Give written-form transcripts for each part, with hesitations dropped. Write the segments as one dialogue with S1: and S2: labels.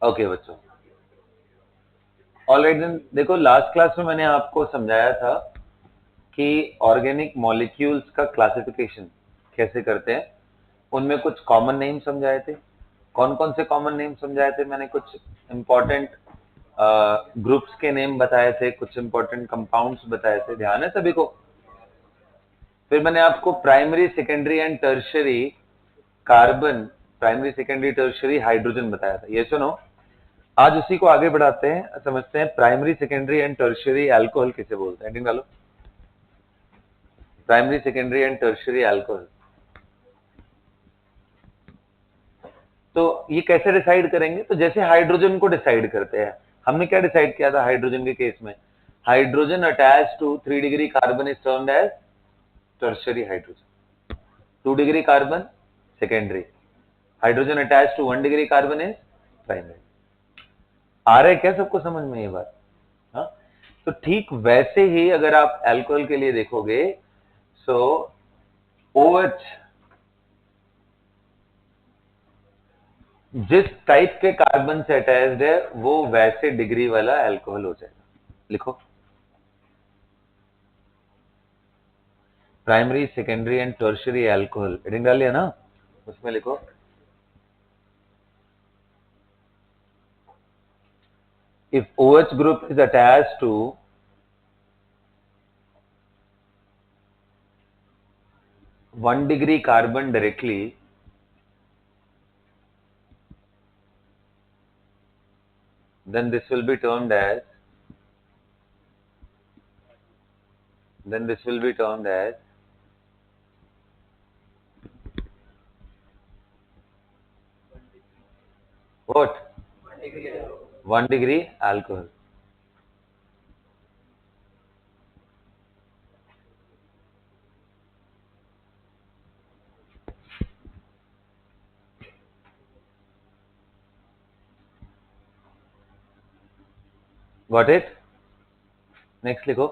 S1: Okay बच्चों, alright then. देखो, last class में मैंने आपको समझाया था कि ऑर्गेनिक मॉलिक्यूल्स का क्लासिफिकेशन कैसे करते हैं। उनमें कुछ कॉमन नेम समझाए थे। कौन कौन से कॉमन नेम समझाए थे? मैंने कुछ इंपॉर्टेंट ग्रुप्स के नेम बताए थे, कुछ इंपॉर्टेंट कंपाउंड्स बताए थे। ध्यान है सभी को? फिर मैंने आपको primary, secondary and tertiary carbon, primary, secondary, tertiary hydrogen बताया था। ये सुनो, आज उसी को आगे बढ़ाते हैं, समझते हैं primary, secondary and tertiary alcohol किसे बोलते हैं। डालो primary, secondary and tertiary alcohol. तो ये कैसे डिसाइड करेंगे? तो जैसे हाइड्रोजन को डिसाइड करते हैं, हमने क्या डिसाइड किया था हाइड्रोजन के केस में? Hydrogen attach to 3 degree carbon is termed as tertiary hydrogen. 2 degree carbon secondary, hydrogen attach to 1 degree carbon is primary. आ रहा है क्या सबको समझ में ये बात? हाँ। तो ठीक वैसे ही अगर आप अल्कोहल के लिए देखोगे, सो OH जिस टाइप के कार्बन से अटैच्ड है वो वैसे डिग्री वाला अल्कोहल हो जाएगा। लिखो, primary, secondary and tertiary alcohol. Heading डाल लिया ना? उसमें लिखो, if OH group is attached to 1 degree carbon directly, then this will be termed as what? 1 degree alcohol. Got it? Next लिखो,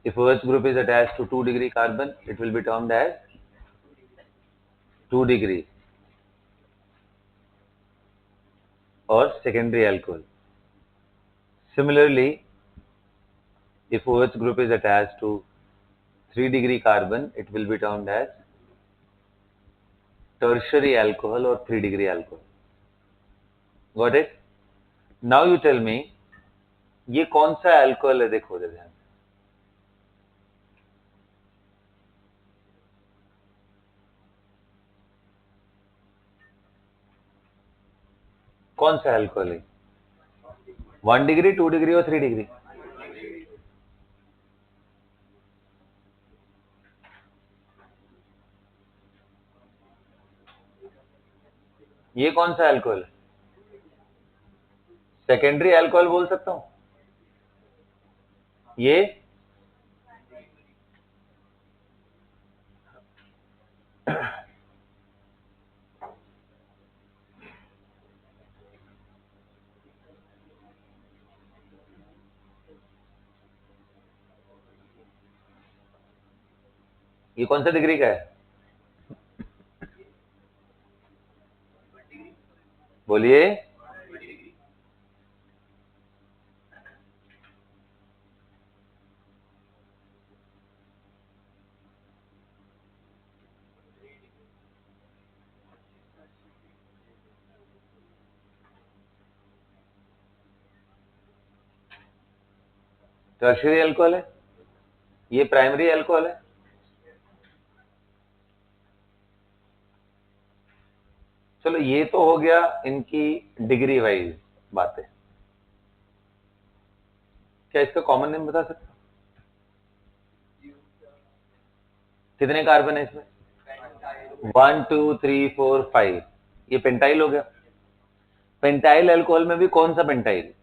S1: if OH group is attached to 2 degree carbon, it will be termed as 2 degree or secondary alcohol. Similarly, if OH group is attached to 3 degree carbon, it will be termed as tertiary alcohol or 3 degree alcohol. Got it? Now you tell me, ये कौन सा alcohol है? देखो ध्यान, कौन सा alcohol है? 1 degree, 2 degree और 3 डिग्री। ये कौन सा अल्कोहल है? सेकेंडरी अल्कोहल बोल सकता हूं। ये कौन सा डिग्री का है? बोलिए। टर्शियरी अल्कोहल है, ये प्राइमरी अल्कोहल है। चलो, ये तो हो गया इनकी डिग्री वाइज बातें। क्या इसका कॉमन नेम बता सकते हो? कितने कार्बन है इसमें? 1 2 3 4 5। ये पेंटाइल हो गया। पेंटाइल अल्कोहल में भी कौन सा pentyl?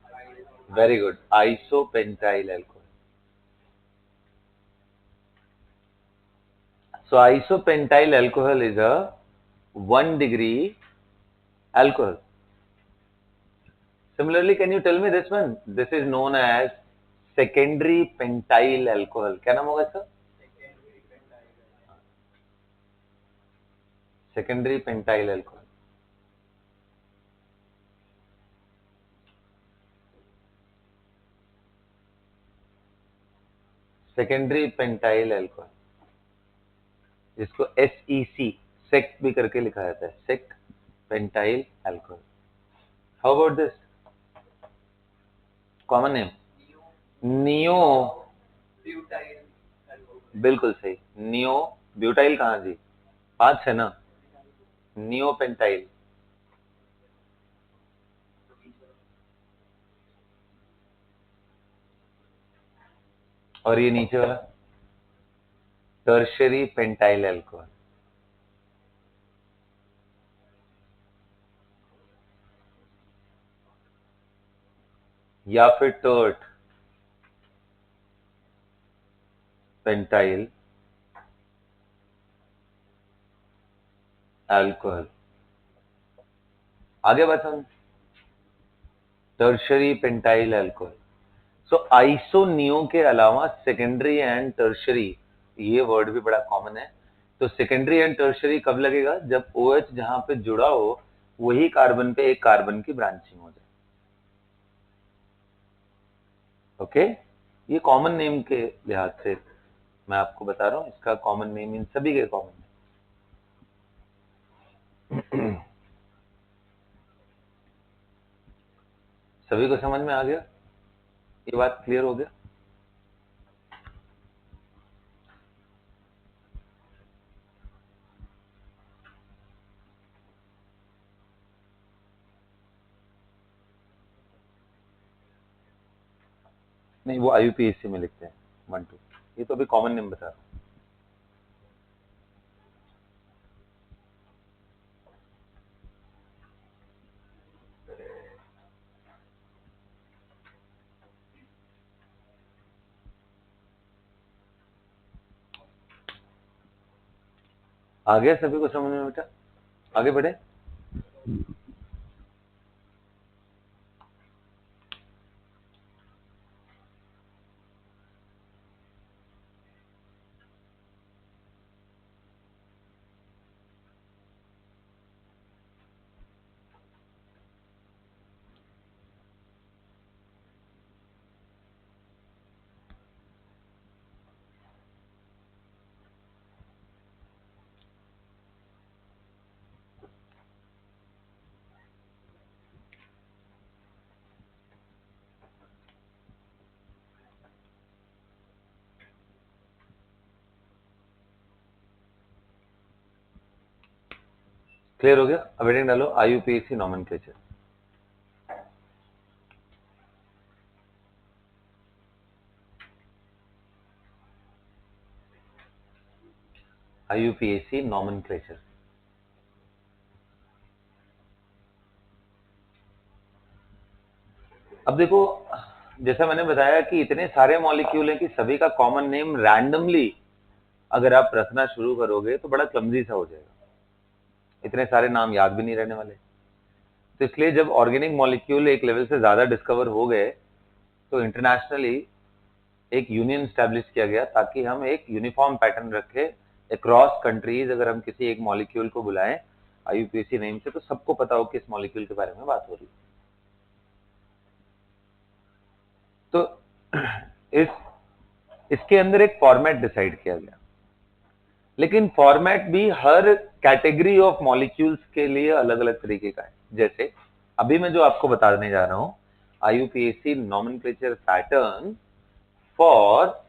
S1: Very good, isopentyl alcohol. So isopentyl alcohol is a 1 degree alcohol. Similarly, can you tell me this one? This is known as secondary pentyl alcohol. क्या नाम होगा इसका? Secondary pentyl alcohol, secondary pentyl alcohol, जिसको SEC sec भी करके लिखा जाता है, sec pentyl alcohol. How about this common name? Neo, बिल्कुल सही, नियो ब्यूटाइल। कहाँ जी? 5 है ना, नियो पेंटाइल। और ये नीचे वाला टर्शरी पेंटाइल अल्कोहल, या फिर टर्ट पेंटाइल अल्कोहल। आगे बात हम, टर्शरी पेंटाइल अल्कोहल। सो आइसोनियो के अलावा सेकेंडरी एंड टर्शरी, ये वर्ड भी बड़ा कॉमन है। तो सेकेंडरी एंड टर्शरी कब लगेगा? जब OH जहां पे जुड़ा हो वही कार्बन पे एक कार्बन की ब्रांचिंग हो जाए। ओके, ये कॉमन नेम के लिहाज से मैं आपको बता रहा हूं, इसका कॉमन नेम इन सभी के कॉमन है। सभी को समझ में आ गया? ये बात क्लियर हो गया? नहीं, वो IUPAC में लिखते हैं 1 2, ये तो अभी कॉमन नेम बता रहा हूं। आ गया सभी को समझ में बेटा? आगे बढ़े। क्लियर हो गया? अब हेडिंग डालो IUPAC नॉमेनक्लेचर। IUPAC nomenclature. अब देखो, जैसा मैंने बताया कि इतने सारे मॉलिक्यूल हैं कि सभी का कॉमन नेम रैंडमली अगर आप रखना शुरू करोगे तो बड़ा क्लमजी सा हो जाएगा, इतने सारे नाम याद भी नहीं रहने वाले। तो इसलिए जब ऑर्गेनिक मॉलिक्यूल एक लेवल से ज्यादा डिस्कवर हो गए तो इंटरनेशनली एक यूनियन स्टैब्लिश किया गया ताकि हम एक यूनिफॉर्म पैटर्न रखें अक्रॉस कंट्रीज। अगर हम किसी एक मॉलिक्यूल को बुलाएं IUPAC नेम से तो सबको पता हो कि इस मॉलिक्यूल के बारे में बात हो रही है। तो इसके अंदर एक फॉर्मेट डिसाइड किया गया, लेकिन फॉर्मेट भी हर कैटेगरी ऑफ मॉलिक्यूल्स के लिए अलग अलग तरीके का है। जैसे अभी मैं जो आपको बताने जा रहा हूं, IUPAC nomenclature pattern for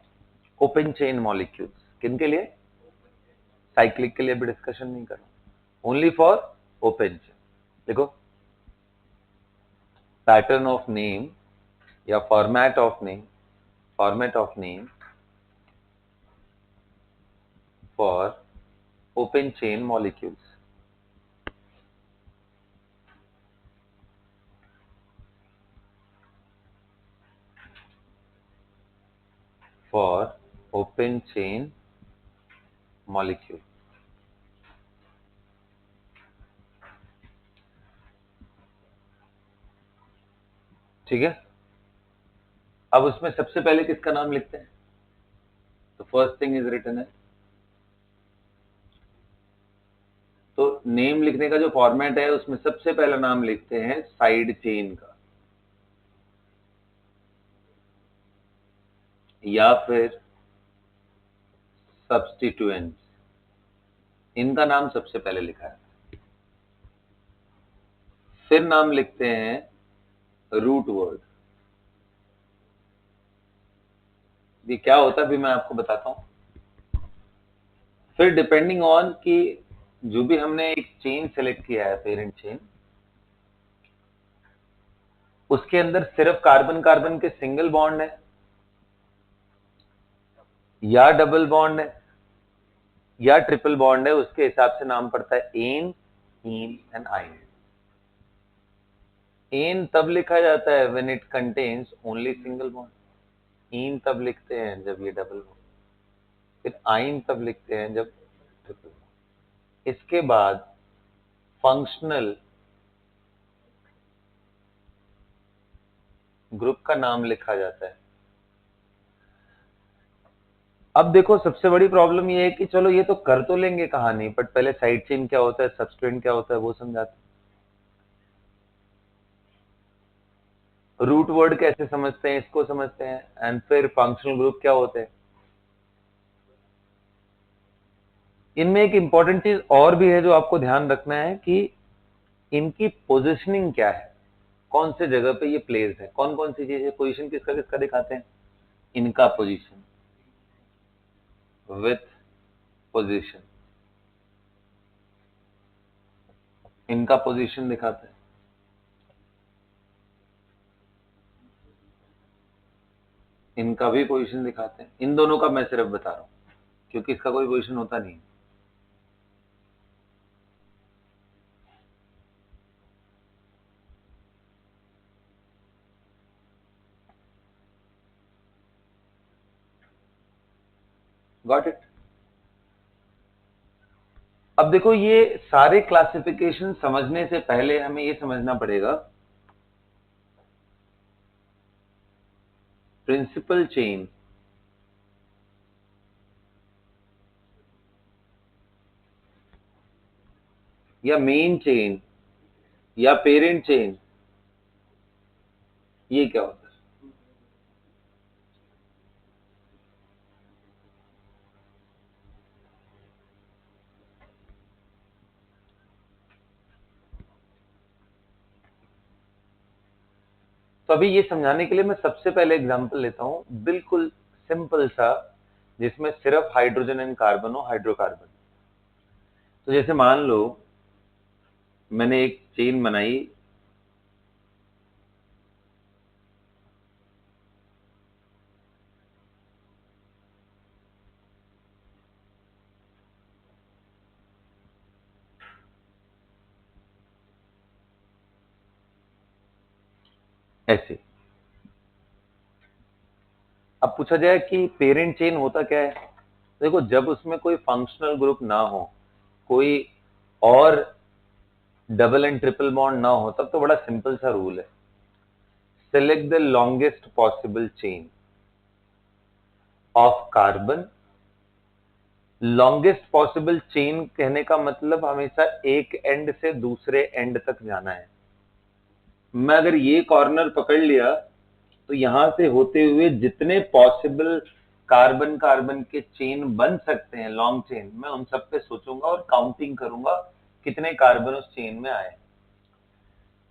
S1: open chain molecules. किन के लिए? साइक्लिक के लिए भी डिस्कशन नहीं कर रहा हूं, ओनली फॉर ओपन चेन। देखो, पैटर्न ऑफ नेम या format of name, format of name for open chain molecules. For open chain molecule, ठीक है। अब उसमें सबसे पहले किसका नाम लिखते हैं? तो फर्स्ट थिंग इज रिटन है, तो नेम लिखने का जो फॉर्मेट है उसमें सबसे पहला नाम लिखते हैं साइड चेन का, या फिर सब्स्टिट्यूएंट्स, इनका नाम सबसे पहले लिखा है। फिर नाम लिखते हैं रूट वर्ड। ये क्या होता है भी मैं आपको बताता हूं। फिर डिपेंडिंग ऑन कि जो भी हमने एक चेन सेलेक्ट किया है, पेरेंट चेन, उसके अंदर सिर्फ कार्बन कार्बन के सिंगल बॉन्ड है या डबल बॉन्ड है या ट्रिपल बॉन्ड है, उसके हिसाब से नाम पड़ता है ane, ene and yne. Ane तब लिखा जाता है when it contains only single bond, ene तब लिखते हैं जब ये डबल बॉन्ड, फिर आइन तब लिखते हैं जब ट्रिपल बॉन्ड। इसके बाद फंक्शनल ग्रुप का नाम लिखा जाता है। अब देखो सबसे बड़ी प्रॉब्लम ये है कि चलो ये तो कर तो लेंगे कहानी, बट पहले साइड चेन क्या होता है, सबस्ट्रेंट क्या होता है, वो समझाते हैं। रूट वर्ड कैसे समझते हैं, इसको समझते हैं, एंड फिर फंक्शनल ग्रुप क्या होते हैं। इनमें एक इंपॉर्टेंट चीज और भी है जो आपको ध्यान रखना है कि इनकी पोजिशनिंग क्या है, कौन से जगह पे ये प्लेस है, कौन कौन सी चीजें, पोजीशन किसका किसका दिखाते हैं, इनका पोजीशन विथ पोजीशन, इनका पोजीशन दिखाते हैं, इनका भी पोजीशन दिखाते हैं। इन दोनों का मैं सिर्फ बता रहा हूं क्योंकि इसका कोई पोजीशन होता नहीं। Got it. अब देखो ये सारे क्लासिफिकेशन समझने से पहले हमें ये समझना पड़ेगा प्रिंसिपल चेन या मेन चेन या पेरेंट चेन, ये क्या होता है। तो अभी ये समझाने के लिए मैं सबसे पहले एग्जांपल लेता हूं, बिल्कुल सिंपल सा, जिसमें सिर्फ हाइड्रोजन एंड कार्बन हो, हाइड्रोकार्बन। तो जैसे मान लो मैंने एक चेन बनाई, ऐसे। अब पूछा जाए कि पेरेंट चेन होता क्या है। देखो जब उसमें कोई फंक्शनल ग्रुप ना हो, कोई और डबल एंड ट्रिपल बॉन्ड ना हो, तब तो बड़ा सिंपल सा रूल है, select the longest possible chain of carbon. Longest possible chain कहने का मतलब हमेशा एक एंड से दूसरे एंड तक जाना है। मैं अगर ये कॉर्नर पकड़ लिया तो यहां से होते हुए जितने पॉसिबल कार्बन कार्बन के चेन बन सकते हैं, लॉन्ग चेन, मैं उन सब पे सोचूंगा और काउंटिंग करूंगा कितने कार्बन उस चेन में आए।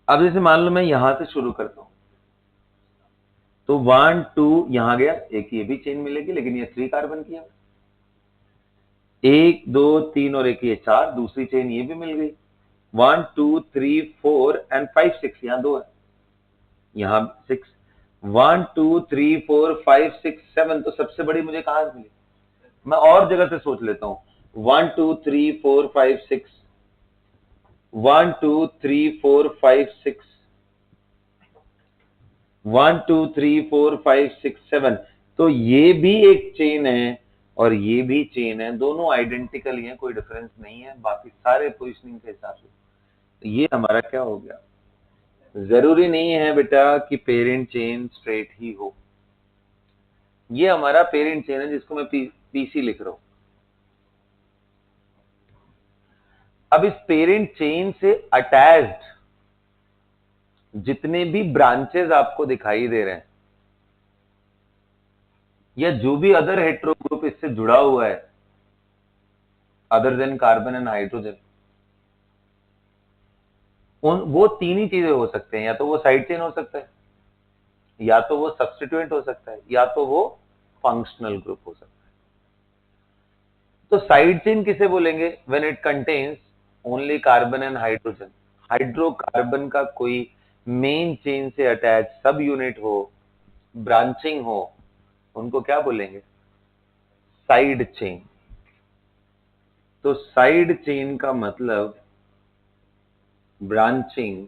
S1: अब जैसे मान लो मैं यहां से शुरू करता हूं, तो 1 2 यहां गया, एक ये भी चेन मिलेगी, लेकिन ये 3 कार्बन की है। 1 2 3 और एक ये 4, दूसरी चेन ये भी मिल गई। 1 2 3 4 एंड 5 6, यहां 2 है, यहां 6। 1 2 3 4 5 6 7, तो सबसे बड़ी मुझे कहां से मिली। मैं और जगह से सोच लेता हूं, 1 2 3 4 5 6, 1 2 3 4 5 6, 1 2 3 4 5 6 7। तो ये भी एक चेन है और ये भी चेन है, दोनों आइडेंटिकल ही है, कोई डिफरेंस नहीं है बाकी सारे पोजिशनिंग के हिसाब से। तो ये हमारा क्या हो गया। जरूरी नहीं है बेटा कि पेरेंट चेन स्ट्रेट ही हो। ये हमारा पेरेंट चेन है जिसको मैं पीसी लिख रहा हूं। अब इस पेरेंट चेन से अटैच्ड जितने भी ब्रांचेस आपको दिखाई दे रहे हैं या जो भी अदर हेटेरो ग्रुप इससे जुड़ा हुआ है other than carbon and hydrogen, वो तीन ही चीजें हो सकते हैं, या तो वो साइड चेन हो सकता है, या तो वो सब्स्टिट्यूएंट हो सकता है, या तो वो फंक्शनल ग्रुप हो सकता है। तो साइड चेन किसे बोलेंगे? When it contains only carbon and hydrogen, hydrocarbon का कोई मेन चेन से अटैच सब यूनिट हो, ब्रांचिंग हो, उनको क्या बोलेंगे? Side chain. तो साइड चेन का मतलब branching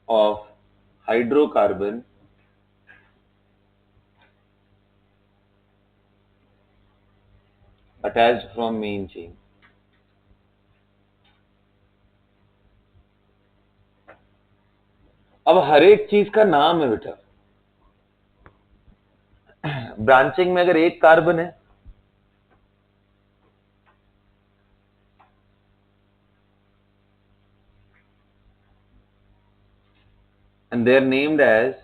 S1: of hydrocarbon attached from main chain. अब हर एक चीज का नाम है बेटा। ब्रांचिंग में अगर एक कार्बन है and they are named as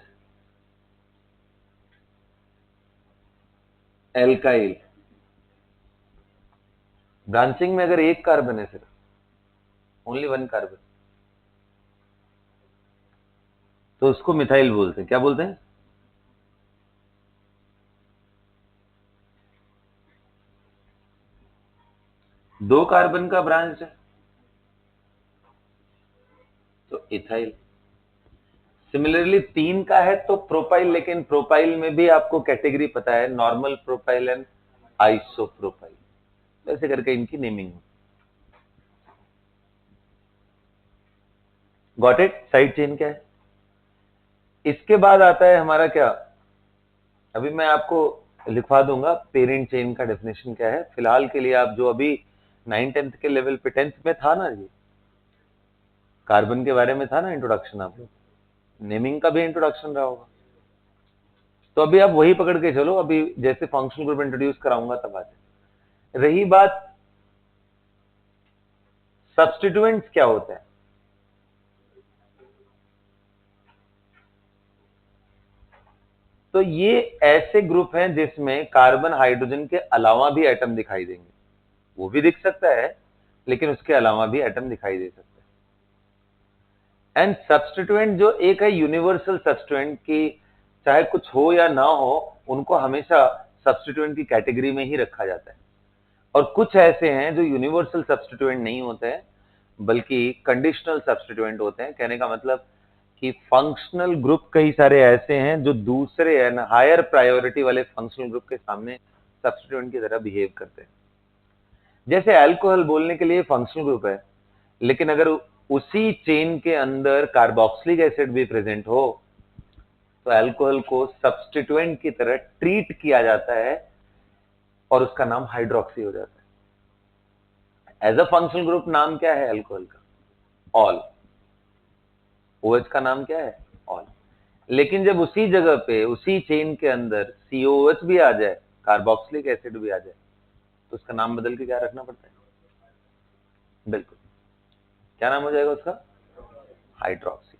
S1: alkyl। Branching में अगर एक कार्बन है, सिर्फ ओनली वन कार्बन, तो उसको मिथाइल बोलते हैं। क्या बोलते हैं? दो कार्बन का ब्रांच है तो इथाइल। सिमिलरली तीन का है तो प्रोपाइल, लेकिन प्रोपाइल में भी आपको कैटेगरी पता है, नॉर्मल प्रोपाइल एंड आइसोप्रोपाइल, वैसे करके इनकी naming. Got it? Side chain क्या है? इसके बाद आता है हमारा क्या, अभी मैं आपको लिखवा दूंगा पेरेंट चेन का डेफिनेशन क्या है। फिलहाल के लिए आप जो अभी 9th-10th के लेवल पे, 10th में था ना जी, कार्बन के बारे में था ना इंट्रोडक्शन, आप लोग नेमिंग का भी इंट्रोडक्शन रहा होगा, तो अभी आप वही पकड़ के चलो। अभी जैसे फंक्शनल ग्रुप इंट्रोड्यूस कराऊंगा तब आते। रही बात सब्स्टिट्यूएंट्स क्या होता है, तो ये ऐसे ग्रुप हैं जिसमें कार्बन हाइड्रोजन के अलावा भी एटम दिखाई देंगे। वो भी दिख सकता है लेकिन उसके अलावा भी एटम दिखाई दे सकता है। एंड सब्स्टिट्यूएंट जो एक है यूनिवर्सल सब्स्टिट्यूएंट की, चाहे कुछ हो या ना हो, उनको हमेशा सब्स्टिट्यूएंट की कैटेगरी में ही रखा जाता है। और कुछ ऐसे हैं जो यूनिवर्सल सब्स्टिट्यूएंट नहीं होते हैं बल्कि कंडीशनल सब्स्टिट्यूएंट होते हैं। कहने का मतलब कि फंक्शनल ग्रुप कई सारे ऐसे हैं जो दूसरे हायर प्रायोरिटी वाले फंक्शनल ग्रुप के सामने सब्स्टिट्यूएंट की तरह बिहेव करते हैं। जैसे अल्कोहल बोलने के लिए फंक्शनल ग्रुप है, लेकिन अगर उसी चेन के अंदर कार्बोक्सिलिक एसिड भी प्रेजेंट हो तो अल्कोहल को सब्स्टिट्यूएंट की तरह ट्रीट किया जाता है और उसका नाम हाइड्रोक्सी हो जाता है। एज अ फंक्शनल ग्रुप नाम क्या है अल्कोहल का? ऑल। OH का नाम क्या है? ऑल। लेकिन जब उसी जगह पे उसी चेन के अंदर COH भी आ जाए, कार्बोक्सिलिक एसिड भी आ जाए, तो उसका नाम बदल के क्या रखना पड़ता है? बिल्कुल, क्या नाम हो जाएगा उसका? हाइड्रोक्सी।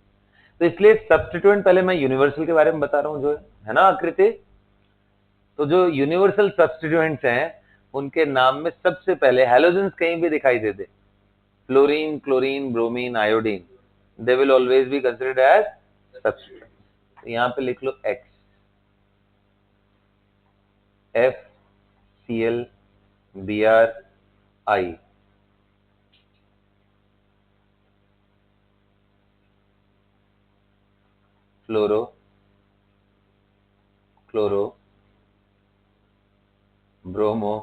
S1: तो इसलिए सब्स्टिट्यूएंट, पहले मैं यूनिवर्सल के बारे में बता रहा हूं जो है ना आकृति। तो जो यूनिवर्सल सब्स्टिट्यूएंट्स हैं उनके नाम में सबसे पहले हैलोजेंस कहीं भी दिखाई दे दे, fluorine, chlorine, bromine, iodine, they will always be considered as substituent. तो यहां पे लिख लो X, FCl, Br, I, fluoro, chloro, bromo,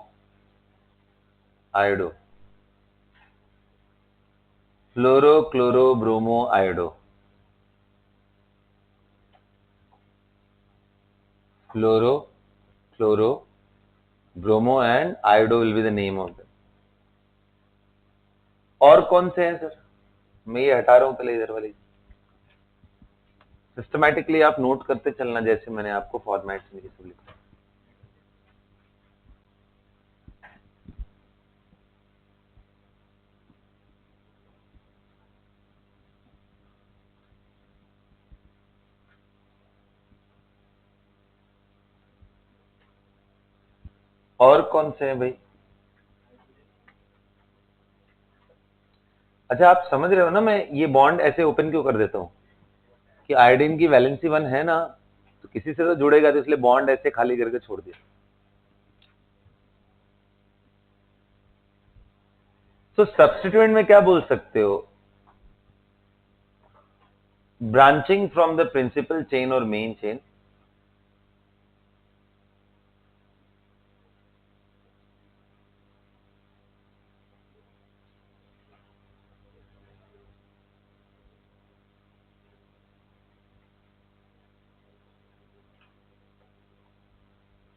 S1: iodo. Fluoro, chloro, bromo, iodo. Fluoro, chloro, bromo and iodo will be the name of them। और कौन से हैं sir? मैं ये हटा रहा हूं पहले इधर वाली। सिस्टमैटिकली आप नोट करते चलना जैसे मैंने आपको फॉर्मेट में ये सब लिखा। और कौन से हैं भाई? अच्छा, आप समझ रहे हो ना, मैं ये बॉन्ड ऐसे ओपन क्यों कर देता हूँ कि आयोडीन की वैलेंसी 1 है ना, तो किसी से तो जुड़ेगा, तो इसलिए बॉन्ड ऐसे खाली करके छोड़ दिया। तो सब्स्टिट्यूएंट में क्या बोल सकते हो? Branching from the principal chain और main chain,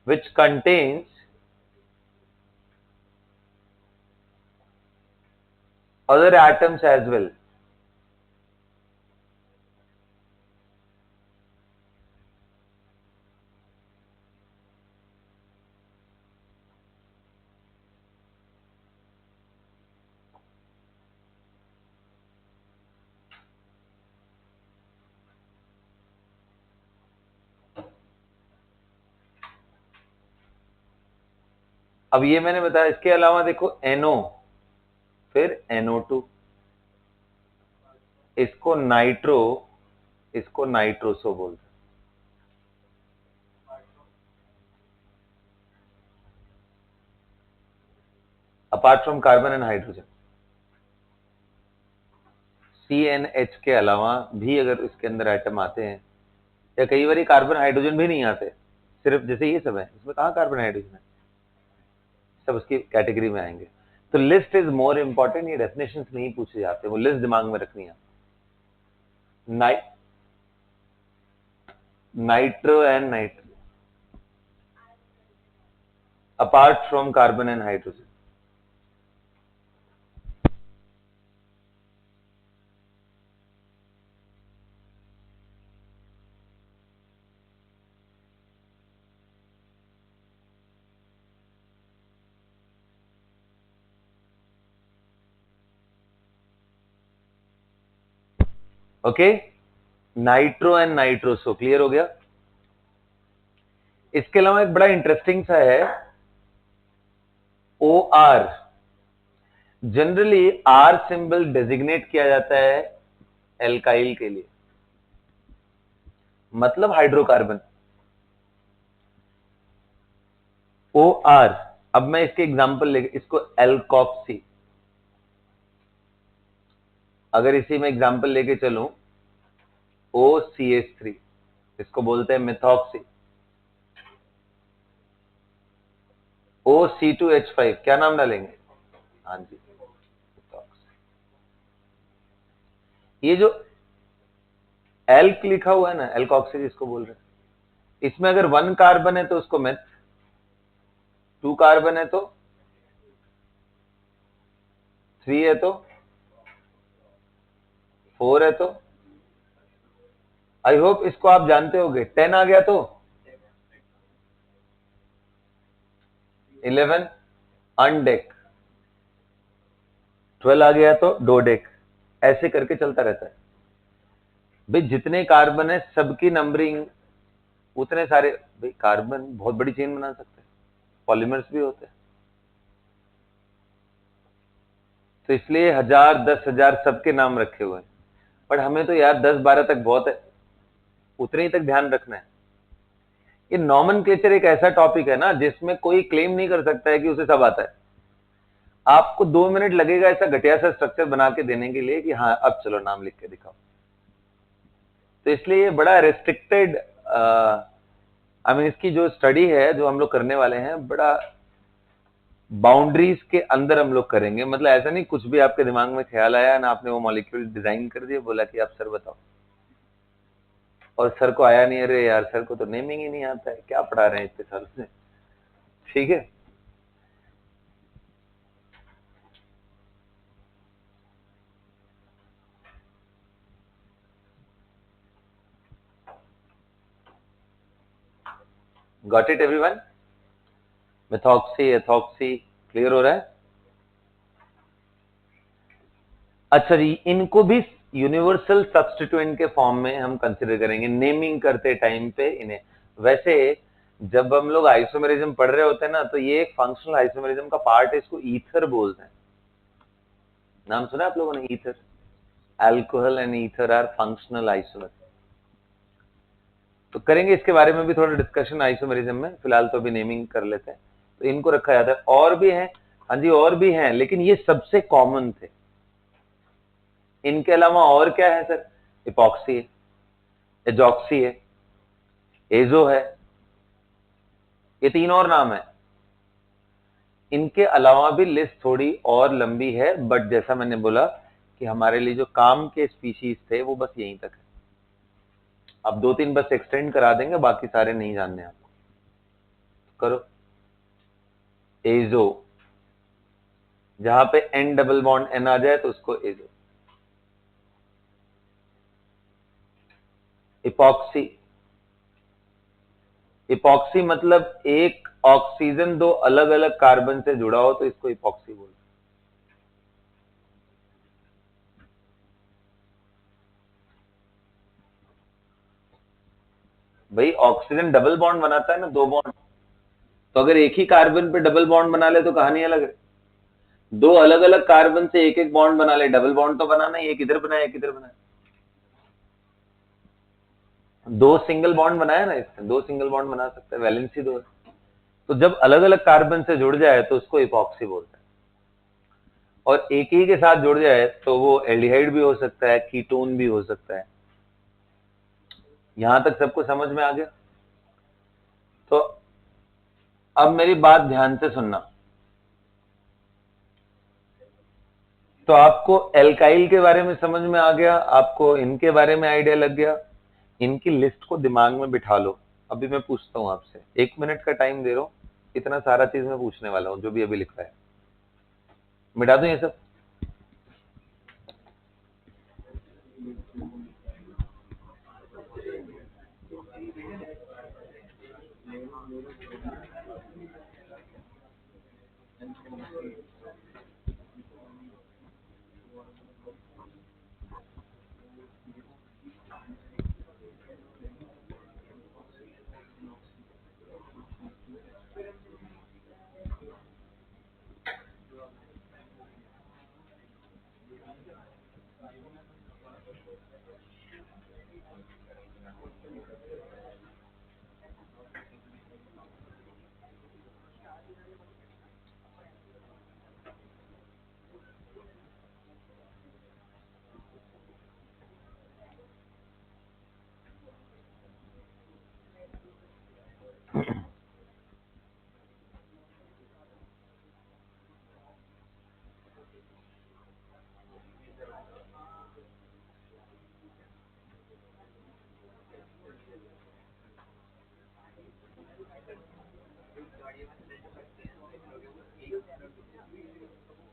S1: which contains other atoms as well. अब ये मैंने बताया, इसके अलावा देखो NO, फिर NO2, इसको नाइट्रो, इसको नाइट्रोसो बोलते हैं। Apart from carbon and hydrogen, CnH के अलावा भी अगर इसके अंदर एटम आते हैं, या कई बार कार्बन हाइड्रोजन भी नहीं आते, सिर्फ जैसे ये सब है, इसमें कहाँ कार्बन हाइड्रोजन है, सब उसकी कैटेगरी में आएंगे। तो लिस्ट इज मोर इंपॉर्टेंट, ये डेफिनेशन नहीं पूछे जाते, वो लिस्ट दिमाग में रखनी है। Nitro and nitro, apart from carbon and hydrogen. Okay, nitro and nitroso clear हो गया। इसके अलावा एक बड़ा इंटरेस्टिंग सा है OR। Generally R symbol designate किया जाता है एल्काइल के लिए, मतलब हाइड्रोकार्बन। OR, अब मैं इसके एग्जांपल लेके, इसको एल्कॉक्सी, अगर इसी में एग्जांपल लेके चलूं, OCH3, इसको बोलते हैं मिथॉक्सी। OC2H5, क्या नाम डालेंगे? हाँ जी, ये जो एल्क लिखा हुआ है ना, एल्कॉक्सी जिसको बोल रहे हैं, इसमें अगर 1 कार्बन है तो उसको मेथ, 2 कार्बन है तो, 3 है तो, 4 है तो, आई होप इसको आप जानते होगे, 10 आ गया तो 11 अनडेक, 12 आ गया तो डोडेक, ऐसे करके चलता रहता है भाई। जितने कार्बन है सबकी नंबरिंग उतने सारे, भाई कार्बन बहुत बड़ी चेन बना सकते हैं, पॉलीमर्स भी होते हैं, तो इसलिए 1000 10,000 सबके नाम रखे हुए हैं। पर हमें तो यार 10-12 तक बहुत है, उतने ही तक ध्यान रखना है। ये नॉमेनक्लेचर एक ऐसा टॉपिक है ना जिसमें कोई क्लेम नहीं कर सकता है कि उसे सब आता है। आपको 2 मिनट लगेगा ऐसा घटिया सा स्ट्रक्चर बना के देने के लिए कि हाँ अब चलो नाम लिख के दिखाओ। तो इसलिए ये बड़ा रेस्ट्रिक्टेड, आई मीन इसकी जो स्टडी है जो हम लोग करने वाले हैं, बड़ा बाउंड्रीज के अंदर हम लोग करेंगे। मतलब ऐसा नहीं कुछ भी आपके दिमाग में ख्याल आया ना, आपने वो मॉलिक्यूल डिजाइन कर दिया, बोला कि आप सर बताओ, और सर को आया नहीं, अरे यार सर को तो नेमिंग ही नहीं आता है, क्या पढ़ा रहे हैं इतने साल से। ठीक है, got it everyone? Methoxy, ethoxy clear हो रहा है? अच्छा जी, इनको भी यूनिवर्सल सब्स्टिट्यूएंट के फॉर्म में हम कंसिडर करेंगे नेमिंग करते टाइम पे इन्हें। वैसे जब हम लोग आइसोमेरिज्म पढ़ रहे होते हैं ना, तो ये एक फंक्शनल आइसोमेरिज्म का पार्ट है, इसको ईथर बोलते हैं। नाम सुना आप लोगों ने ether? Alcohol and ether are functional isomer. तो करेंगे इसके बारे में भी थोड़ा डिस्कशन आइसोमेरिज्म में, फिलहाल तो अभी नेमिंग कर लेते हैं। तो इनको रखा जाता है, और भी हैं, हाँ जी और भी हैं, लेकिन ये सबसे कॉमन थे। इनके अलावा और क्या है सर? इपॉक्सी है, एजॉक्सी है, एजो है, ये 3 और नाम है। इनके अलावा भी लिस्ट थोड़ी और लंबी है, बट जैसा मैंने बोला कि हमारे लिए जो काम के स्पीशीज थे वो बस यहीं तक है। अब 2-3 बस एक्सटेंड करा देंगे, बाकी सारे नहीं जानने आपको। करो। एजो, जहां पे एन डबल बॉन्ड एन आ जाए तो उसको एजो। इपॉक्सी, इपॉक्सी मतलब एक ऑक्सीजन 2 अलग अलग कार्बन से जुड़ा हो तो इसको इपॉक्सी बोलते हैं। भाई ऑक्सीजन डबल बॉन्ड बनाता है ना, 2 बॉन्ड, तो अगर एक ही कार्बन पे डबल बॉन्ड बना ले तो कहानी अलग है। 2 अलग अलग कार्बन से एक एक बॉन्ड बना ले, डबल बॉन्ड तो बनाना ही, एक इधर बनाए एक इधर बनाए। 2 सिंगल बॉन्ड बनाया ना इसने, 2 सिंगल बॉन्ड बना सकते हैं, वैलेंसी 2 है। तो जब अलग अलग कार्बन से जुड़ जाए तो उसको इपॉक्सी बोलते हैं। और एक ही के साथ जुड़ जाए तो वो एल्डिहाइड भी हो सकता है, कीटोन भी हो सकता है। यहां तक सबको समझ में आ गया? तो अब मेरी बात ध्यान से सुनना। तो आपको एल्काइल के बारे में समझ में आ गया, आपको इनके बारे में आइडिया लग गया। इनकी लिस्ट को दिमाग में बिठा लो। अभी मैं पूछता हूं आपसे, 1 मिनट का टाइम दे रहा हूं, इतना सारा चीज मैं पूछने वाला हूं जो भी अभी लिखा है। मिटा दूं ये सब?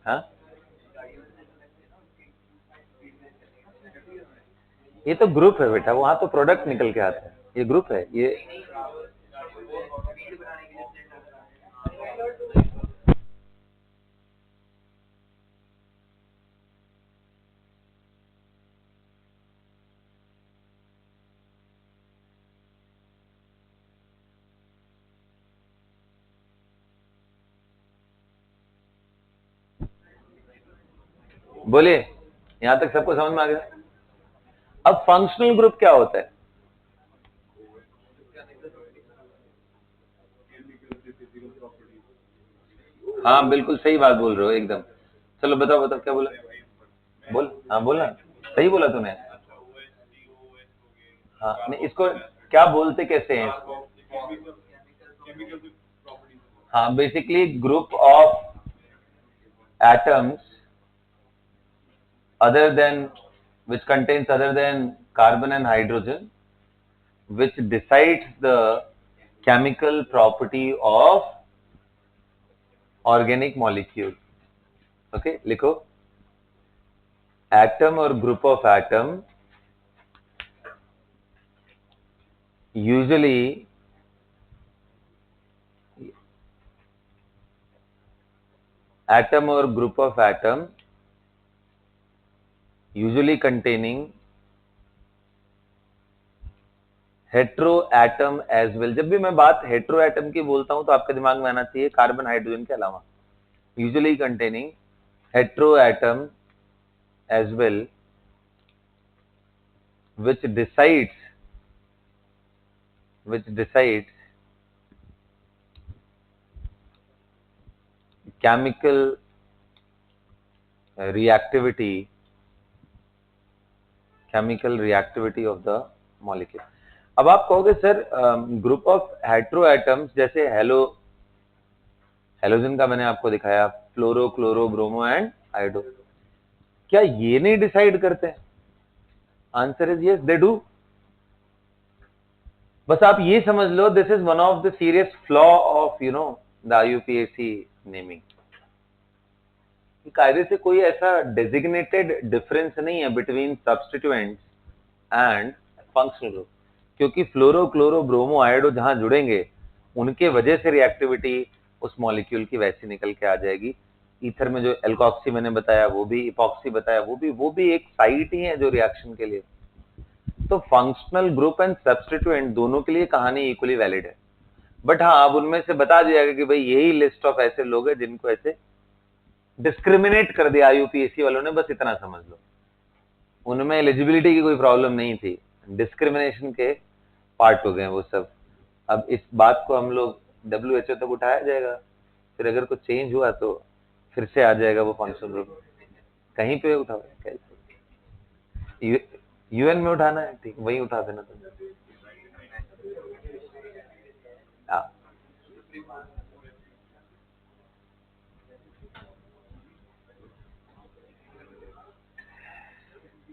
S1: हाँ, ये तो ग्रुप है बेटा, वहां तो प्रोडक्ट निकल के आता है, ये ग्रुप है ये। बोलिए, यहां तक सबको समझ में आ गया? अब फंक्शनल ग्रुप क्या होता है? हाँ बिल्कुल सही बात बोल रहे हो एकदम। चलो बताओ बताओ क्या बोला? बोल, हाँ बोलना, सही बोला तूने। हाँ नहीं, इसको क्या बोलते कैसे हैं इसको? हाँ basically group of atoms other than, which contains other than carbon and hydrogen, which decides the chemical property of organic molecule. Okay, लिखो, atom or group of atom usually atom or group of atom usually containing hetero atom as well. जब भी मैं बात hetero atom की बोलता हूं तो आपके दिमाग में आना चाहिए कार्बन हाइड्रोजन के अलावा, usually containing hetero atom as well which decides chemical reactivity of the molecule। अब आप कहोगे sir group of hetero atoms जैसे हेलोजन का मैंने आपको दिखाया, fluoro chloro bromo and iodo, क्या ये नहीं डिसाइड करते हैं? Answer is yes, they do. बस आप ये समझ लो, this is one of the serious flaw of the IUPAC naming. कायदे से कोई ऐसा डेजिग्नेटेड डिफरेंस नहीं है between substituents and functional group, क्योंकि फ्लोरो क्लोरो ब्रोमो आयोडो जहां जुड़ेंगे उनके वजह से रिएक्टिविटी उस मॉलिक्यूल की वैसी निकल के आ जाएगी। ईथर में जो एल्कोक्सी मैंने बताया वो भी, इपॉक्सी बताया वो भी एक साइट ही है जो रिएक्शन के लिए। तो फंक्शनल ग्रुप एंड सब्स्टिट्यूएंट दोनों के लिए कहानी इक्वली वैलिड है। बट हाँ, अब उनमें से बता दिया गया कि भाई यही लिस्ट ऑफ ऐसे लोग हैं जिनको ऐसे डिस्क्रिमिनेट कर दिया IUPAC वालों ने, बस इतना समझ लो। उनमें एलिजिबिलिटी की कोई प्रॉब्लम नहीं थी, डिस्क्रिमिनेशन के पार्ट हो गए वो सब। अब इस बात को हम लोग WHO तक उठाया जाएगा, फिर अगर कुछ चेंज हुआ तो फिर से आ जाएगा वो फंक्शनल ग्रुप, कहीं पे उठाओ, UN में उठाना है, ठीक वहीं उठा देना तुम। हाँ,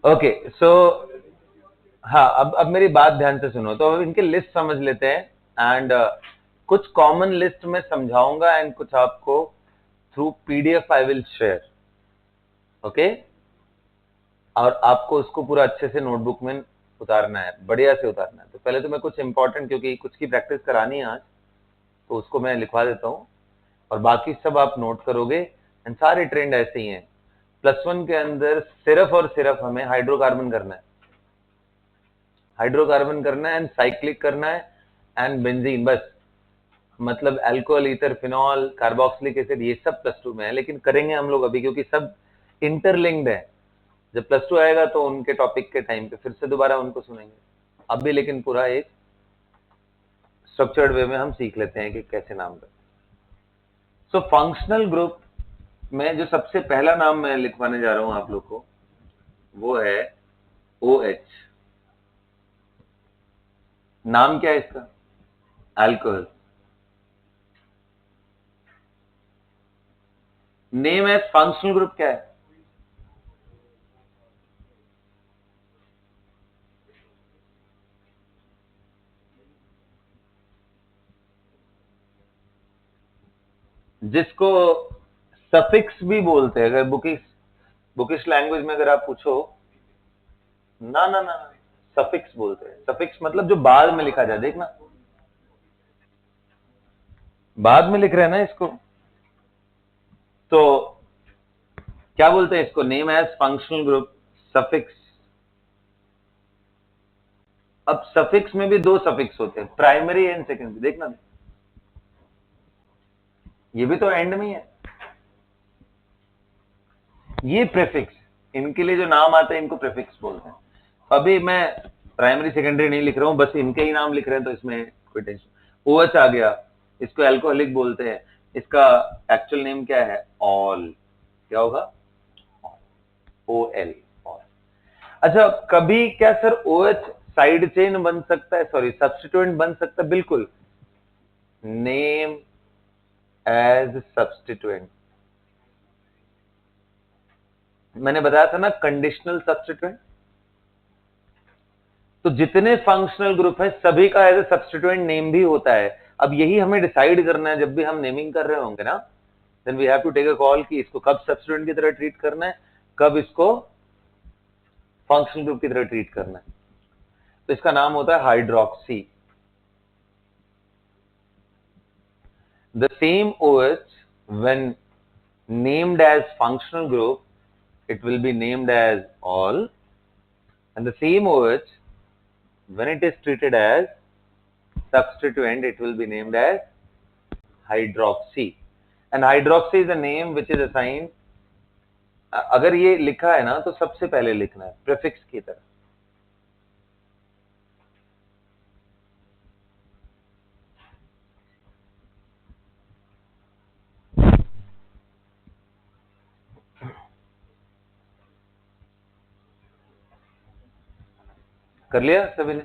S1: ओके सो हाँ, अब मेरी बात ध्यान से सुनो। तो अब इनके लिस्ट समझ लेते हैं एंड कुछ कॉमन लिस्ट में समझाऊंगा एंड कुछ आपको through PDF I will share, okay. और आपको उसको पूरा अच्छे से नोटबुक में उतारना है, बढ़िया से उतारना है। तो पहले तो मैं कुछ इंपॉर्टेंट, क्योंकि कुछ की प्रैक्टिस करानी है आज, तो उसको मैं लिखवा देता हूँ और बाकी सब आप नोट करोगे। एंड सारे ट्रेंड ऐसे ही हैं। +1 के अंदर सिर्फ और सिर्फ हमें हाइड्रोकार्बन करना है, हाइड्रोकार्बन करना है एंड साइक्लिक करना है एंड बेंजीन, बस। मतलब alcohol, ether, phenol, carboxylic acid, ये सब +2 में है, लेकिन करेंगे हम लोग अभी क्योंकि सब इंटरलिंक्ड है। जब +2 आएगा तो उनके टॉपिक के टाइम पे फिर से दोबारा उनको सुनेंगे। अब भी लेकिन पूरा एक स्ट्रक्चर्ड वे में हम सीख लेते हैं कि कैसे नाम करते हैं। सो फंक्शनल ग्रुप में जो सबसे पहला नाम मैं लिखवाने जा रहा हूं आप लोग को, वो है OH। नाम क्या है इसका? Alcohol. Name as functional group क्या है? जिसको सफिक्स भी बोलते हैं। अगर बुकिश लैंग्वेज में अगर आप पूछो, ना ना ना, सफिक्स बोलते हैं। सफिक्स मतलब जो बाद में लिखा जाए, देखना बाद में लिख रहे हैं ना इसको, तो क्या बोलते हैं इसको? Name as functional group, suffix. अब सफिक्स में भी दो सफिक्स होते हैं, प्राइमरी एंड सेकेंडरी, देखना ये भी तो एंड में ही है। ये प्रीफिक्स, इनके लिए जो नाम आते हैं इनको प्रीफिक्स बोलते हैं। अभी मैं प्राइमरी सेकेंडरी नहीं लिख रहा हूं, बस इनके ही नाम लिख रहे हैं, तो इसमें कोई टेंशन। OH आ गया, इसको अल्कोहलिक बोलते हैं। इसका एक्चुअल नेम क्या है? ऑल। क्या होगा? OL, all. अच्छा, कभी क्या सर OH साइड चेन बन सकता है, सॉरी सब्स्टिट्यूएंट बन सकता है? बिल्कुल, नेम एज सब्स्टिट्यूएंट। मैंने बताया था ना, कंडीशनल सब्स्टिट्यूएंट। तो जितने फंक्शनल ग्रुप है सभी का एज ए सब्स्टिट्यूएंट नेम भी होता है। अब यही हमें डिसाइड करना है जब भी हम नेमिंग कर रहे होंगे ना, then we have to take a call कि इसको कब सब्स्टिट्यूएंट की तरह ट्रीट करना है, कब इसको फंक्शनल ग्रुप की तरह ट्रीट करना है। तो इसका नाम होता है hydroxy. The same OH when named as functional group it will be named as all, and the same OH When it is treated as substituent, it will be named as hydroxy. And hydroxy is a name which is assigned, अगर ये लिखा है ना तो सबसे पहले लिखना है प्रीफिक्स की तरह. कर लिया सभी ने?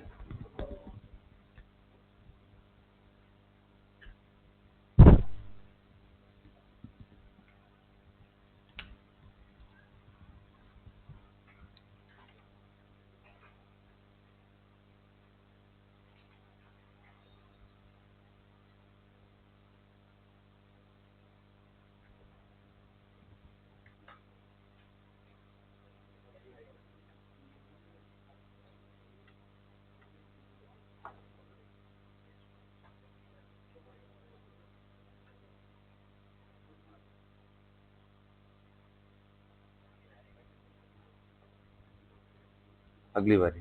S1: अगली बारी.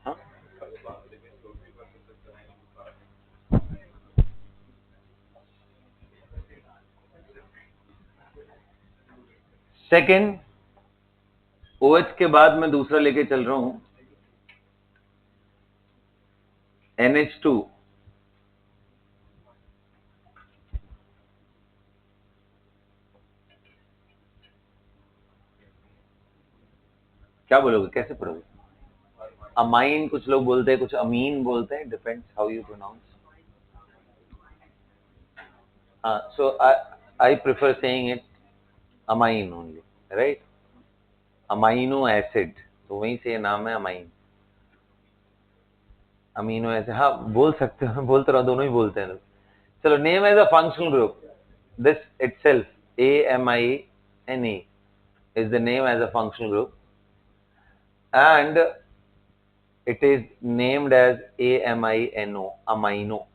S1: हाँ, सेकेंड OH के बाद मैं दूसरा लेके चल रहा हूं NH2. क्या बोलोगे, कैसे पढ़ोगे? अमाइन कुछ लोग बोलते हैं, कुछ अमीन बोलते हैं, डिपेंड्स हाउ यू प्रोनाउंस. हाँ, so I prefer saying it amine only, right? Amino acid, तो वहीं से ये नाम है अमाइन. अमीनो एसिड, हाँ बोल सकते हो, बोलते रहो, दोनों ही बोलते हैं लोग. चलो, name as a functional group. This itself, AMINE, is the name as a functional group, and it is named as AMINO, amino.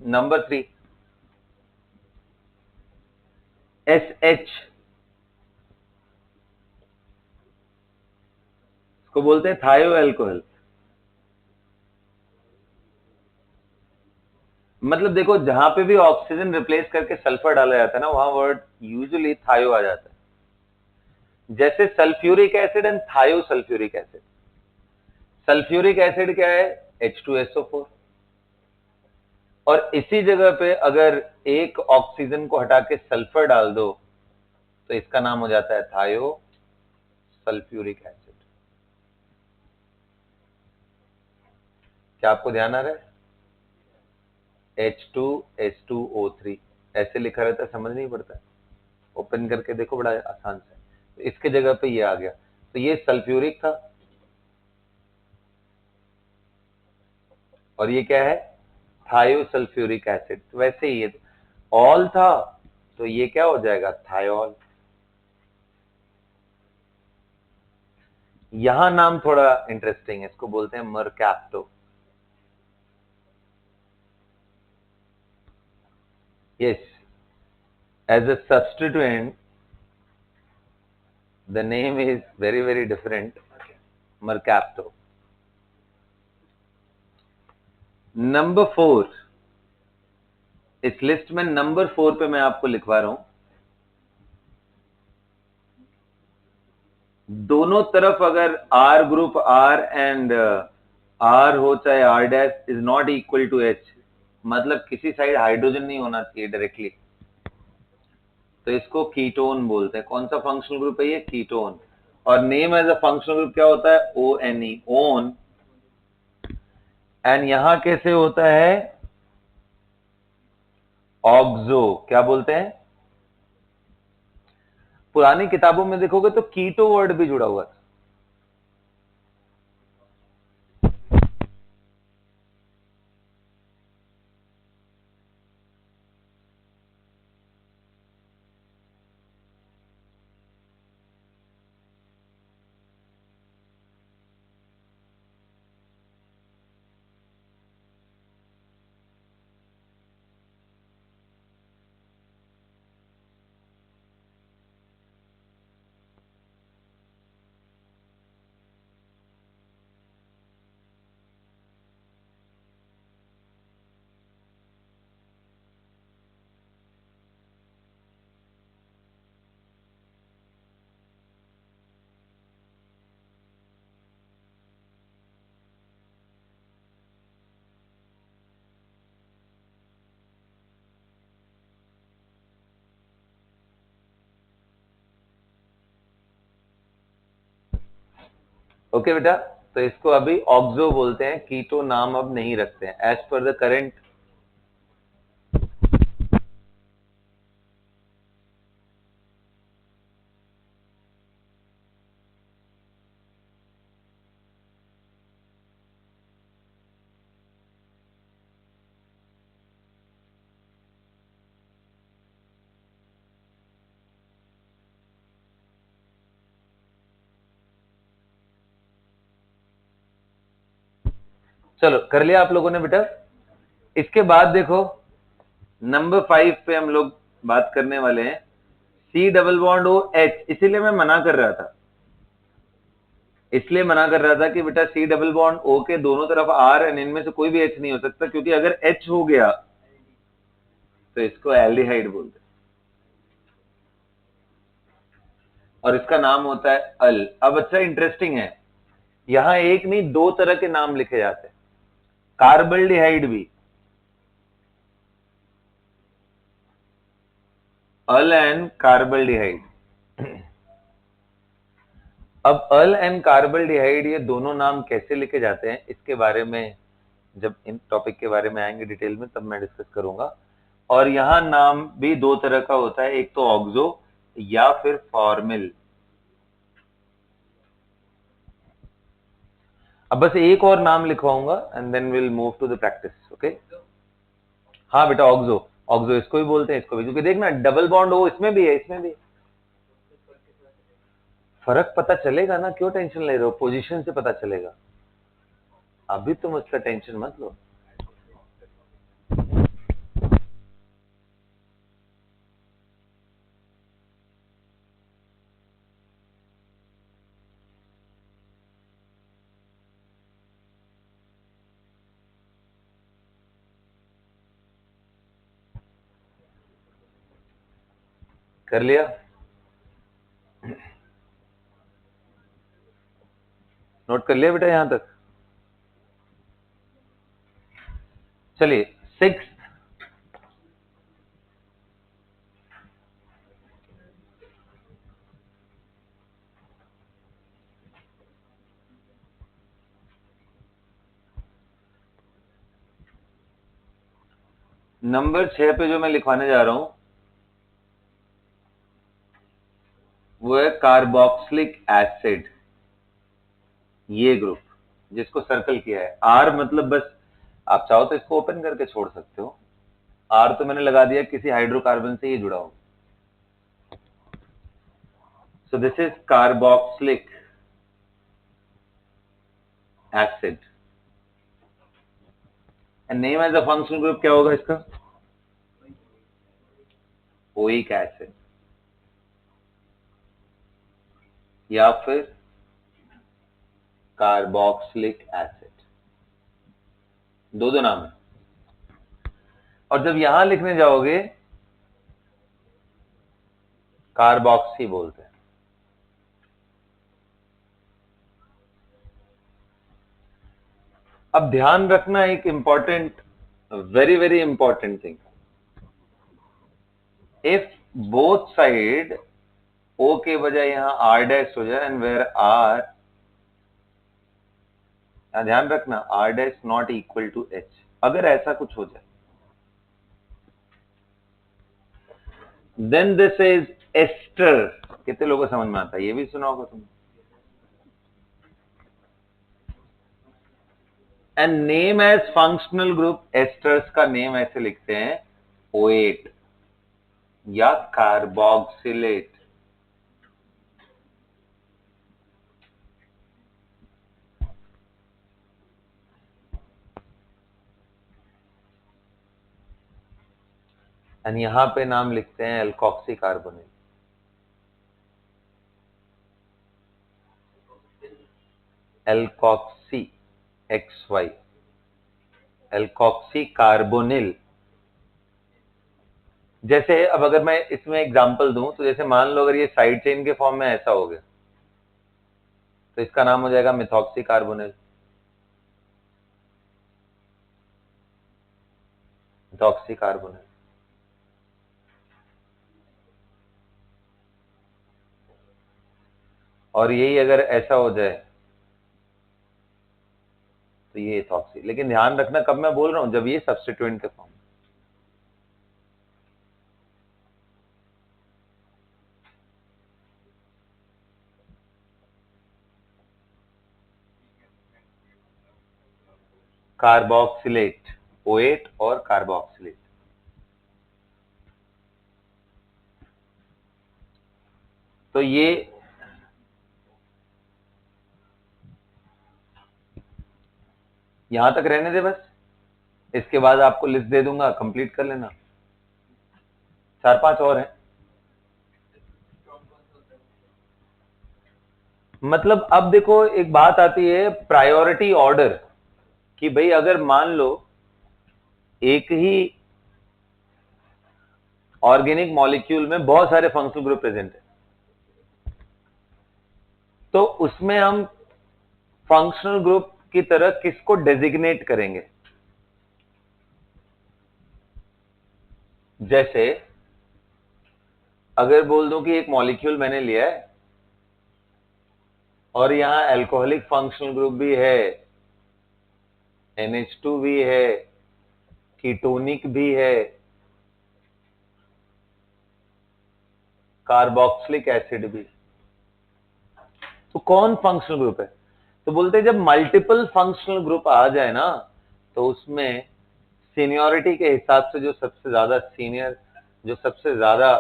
S1: Number 3, SH. इसको बोलते हैं थायो एल्कोहल. मतलब देखो, जहां पे भी ऑक्सीजन रिप्लेस करके सल्फर डाला जाता है ना, वहां वर्ड यूजुअली थायो आ जाता है. जैसे सल्फ्यूरिक एसिड एंड थायो सल्फ्यूरिक एसिड. सल्फ्यूरिक एसिड क्या है? H2SO4. और इसी जगह पे अगर एक ऑक्सीजन को हटा के सल्फर डाल दो तो इसका नाम हो जाता है थायो सल्फ्यूरिक एसिड. क्या आपको ध्यान आ रहा है? H2S2O3 ऐसे लिखा रहता है, समझ नहीं पड़ता है. ओपन करके देखो, बड़ा आसान से. तो इसके जगह पे ये आ गया, तो ये सल्फ्यूरिक था और ये क्या है? थायोसल्फ्यूरिक एसिड. तो वैसे ही ये ऑल था, तो ये क्या हो जाएगा? थायोल. यहां नाम थोड़ा इंटरेस्टिंग है, इसको बोलते हैं mercapto. Yes, as a substituent the name is very very different, mercapto. Number 4, इस लिस्ट में नंबर 4 पे मैं आपको लिखवा रहा हूं, दोनों तरफ अगर R group R and R हो चाहे R dash is not equal to H, मतलब किसी साइड हाइड्रोजन नहीं होना चाहिए डायरेक्टली, तो इसको कीटोन बोलते हैं. कौन सा फंक्शनल ग्रुप है ये? कीटोन. और name as a functional group क्या होता है? ONE, own. एंड यहां कैसे होता है? ऑक्सो. क्या बोलते हैं? पुरानी किताबों में देखोगे तो कीटो वर्ड भी जुड़ा हुआ था. ओके बेटा, तो इसको अभी ऑक्सो बोलते हैं, कीटो नाम अब नहीं रखते हैं एज पर द करेंट। चलो कर लिया आप लोगों ने बेटा। इसके बाद देखो नंबर 5 पे हम लोग बात करने वाले हैं C double bond O H. इसीलिए मैं मना कर रहा था, इसलिए मना कर रहा था कि बेटा सी डबल बॉन्ड ओ के दोनों तरफ आर एंड इनमें से कोई भी एच नहीं हो सकता, क्योंकि अगर एच हो गया तो इसको एल्डिहाइड बोलते हैं और इसका नाम होता है अल। अब अच्छा इंटरेस्टिंग है, यहां एक नहीं दो तरह के नाम लिखे जाते हैं, कार्बल्डिहाइड भी, अल एंड कार्बल्डिहाइड। अब अल एंड कार्बल्डिहाइड ये दोनों नाम कैसे लिखे जाते हैं इसके बारे में जब इन टॉपिक के बारे में आएंगे डिटेल में तब मैं डिस्कस करूंगा। और यहां नाम भी दो तरह का होता है, एक तो ऑक्सो या फिर फॉर्मिल। अब बस एक और नाम लिखवाऊंगा and then will move to the practice. Okay, हाँ बेटा ऑक्सो, ऑक्सो इसको भी बोलते हैं, इसको भी, क्योंकि देखना डबल बॉन्ड हो इसमें भी है इसमें भी। फर्क पता चलेगा ना, क्यों टेंशन ले रहे हो, पोजीशन से पता चलेगा। अभी तुम उसका टेंशन मत लो। कर लिया, नोट कर लिया बेटा यहां तक। चलिए 6 नंबर 6 पे जो मैं लिखवाने जा रहा हूं वो है कार्बोक्सिलिक एसिड, ये ग्रुप जिसको सर्कल किया है। आर मतलब बस आप चाहो तो इसको ओपन करके छोड़ सकते हो, आर तो मैंने लगा दिया किसी हाइड्रोकार्बन से ये जुड़ा हो। So this is carboxylic acid and name as a functional group क्या होगा इसका, ओइक एसिड या फिर कार्बोक्सिलिक एसिड, दो दो नाम है। और जब यहां लिखने जाओगे कार्बोक्सी बोलते हैं। अब ध्यान रखना एक important, very very important thing, if both side O के बजाय यहां आर डैश हो जाए एंड वेयर आर, ध्यान रखना R dash not equal to H, अगर ऐसा कुछ हो जाए देन दिस इज एस्टर। कितने लोगों को समझ में आता है, ये भी सुना होगा तुमने। And name as functional group, esters का नेम ऐसे लिखते हैं ओएट या कार्बोक्सिलेट। एंड यहां पे नाम लिखते हैं alkoxy carbonate, alkoxy X Y, alkoxy carbonyl. जैसे अब अगर मैं इसमें एग्जांपल दूं तो जैसे मान लो अगर ये साइड चेन के फॉर्म में ऐसा हो गया तो इसका नाम हो जाएगा मिथॉक्सी कार्बोनिल, मिथॉक्सी कार्बोनिल। और यही अगर ऐसा हो जाए तो ये इथॉक्सी, लेकिन ध्यान रखना कब मैं बोल रहा हूं, जब ये सब्स्टिट्यूएंट के फॉर्म। कार्बोक्सिलेट, OH और कार्बोक्सिलेट। तो ये यहां तक रहने दे बस, इसके बाद आपको लिस्ट दे दूंगा, कंप्लीट कर लेना। 4-5 और हैं। मतलब अब देखो एक बात आती है प्रायोरिटी ऑर्डर, कि भाई अगर मान लो एक ही ऑर्गेनिक मॉलिक्यूल में बहुत सारे फंक्शनल ग्रुप प्रेजेंट है, तो उसमें हम फंक्शनल ग्रुप की तरह किसको डेजिग्नेट करेंगे। जैसे अगर बोल दूं कि एक मॉलिक्यूल मैंने लिया है और यहां अल्कोहलिक फंक्शनल ग्रुप भी है, NH2 भी है, कीटोनिक भी है, कार्बोक्सिलिक एसिड भी, तो कौन फंक्शनल ग्रुप है। तो बोलते हैं जब मल्टीपल फंक्शनल ग्रुप आ जाए ना, तो उसमें सीनियरिटी के हिसाब से जो सबसे ज्यादा सीनियर, जो सबसे ज्यादा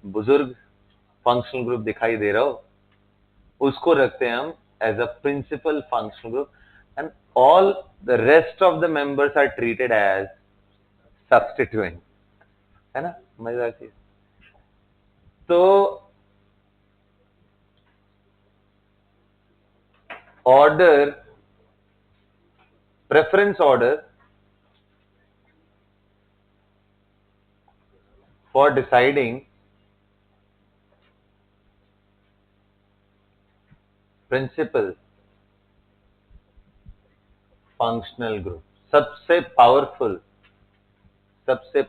S1: बुजुर्ग फंक्शनल ग्रुप दिखाई दे रहा हो, उसको रखते हैं हम as a principal functional group, and all the rest of the members are treated as substituent. है ना मजेदार चीज। तो order, preference order for deciding principal functional group, सबसे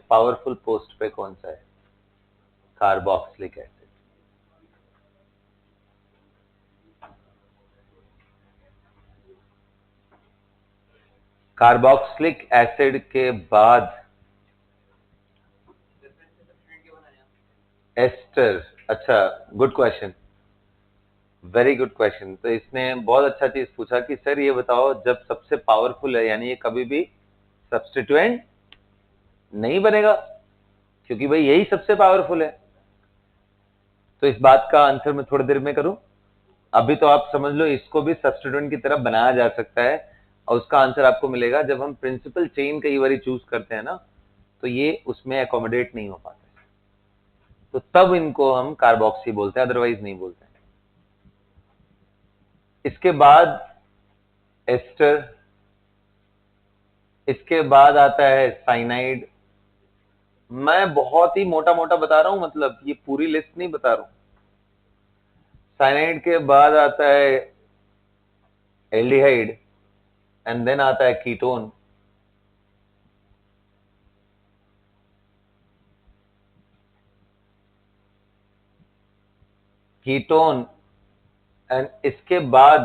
S1: पावरफुल पोस्ट पे कौन सा है, कार्बोक्सिलिक एसिड। कार्बोक्सिलिक एसिड के बाद एस्टर। अच्छा, good question, very good question. तो इसने बहुत अच्छा चीज पूछा कि सर ये बताओ, जब सबसे पावरफुल है यानी ये कभी भी सब्स्टिट्यूएंट नहीं बनेगा, क्योंकि भाई यही सबसे पावरफुल है। तो इस बात का आंसर मैं थोड़ी देर में करूं, अभी तो आप समझ लो इसको भी सब्स्टिट्यूएंट की तरफ बनाया जा सकता है, और उसका आंसर आपको मिलेगा जब हम प्रिंसिपल चेन कई बार चूज करते हैं ना, तो ये उसमें एकोमोडेट नहीं हो पाते, तो तब इनको हम कार्बोक्सी बोलते हैं, अदरवाइज नहीं बोलते हैं। इसके बाद एस्टर, इसके बाद आता है साइनाइड। मैं बहुत ही मोटा मोटा बता रहा हूं, मतलब ये पूरी लिस्ट नहीं बता रहा हूं। साइनाइड के बाद आता है एल्डिहाइड, एंड देन आता है कीटोन। कीटोन, एंड इसके बाद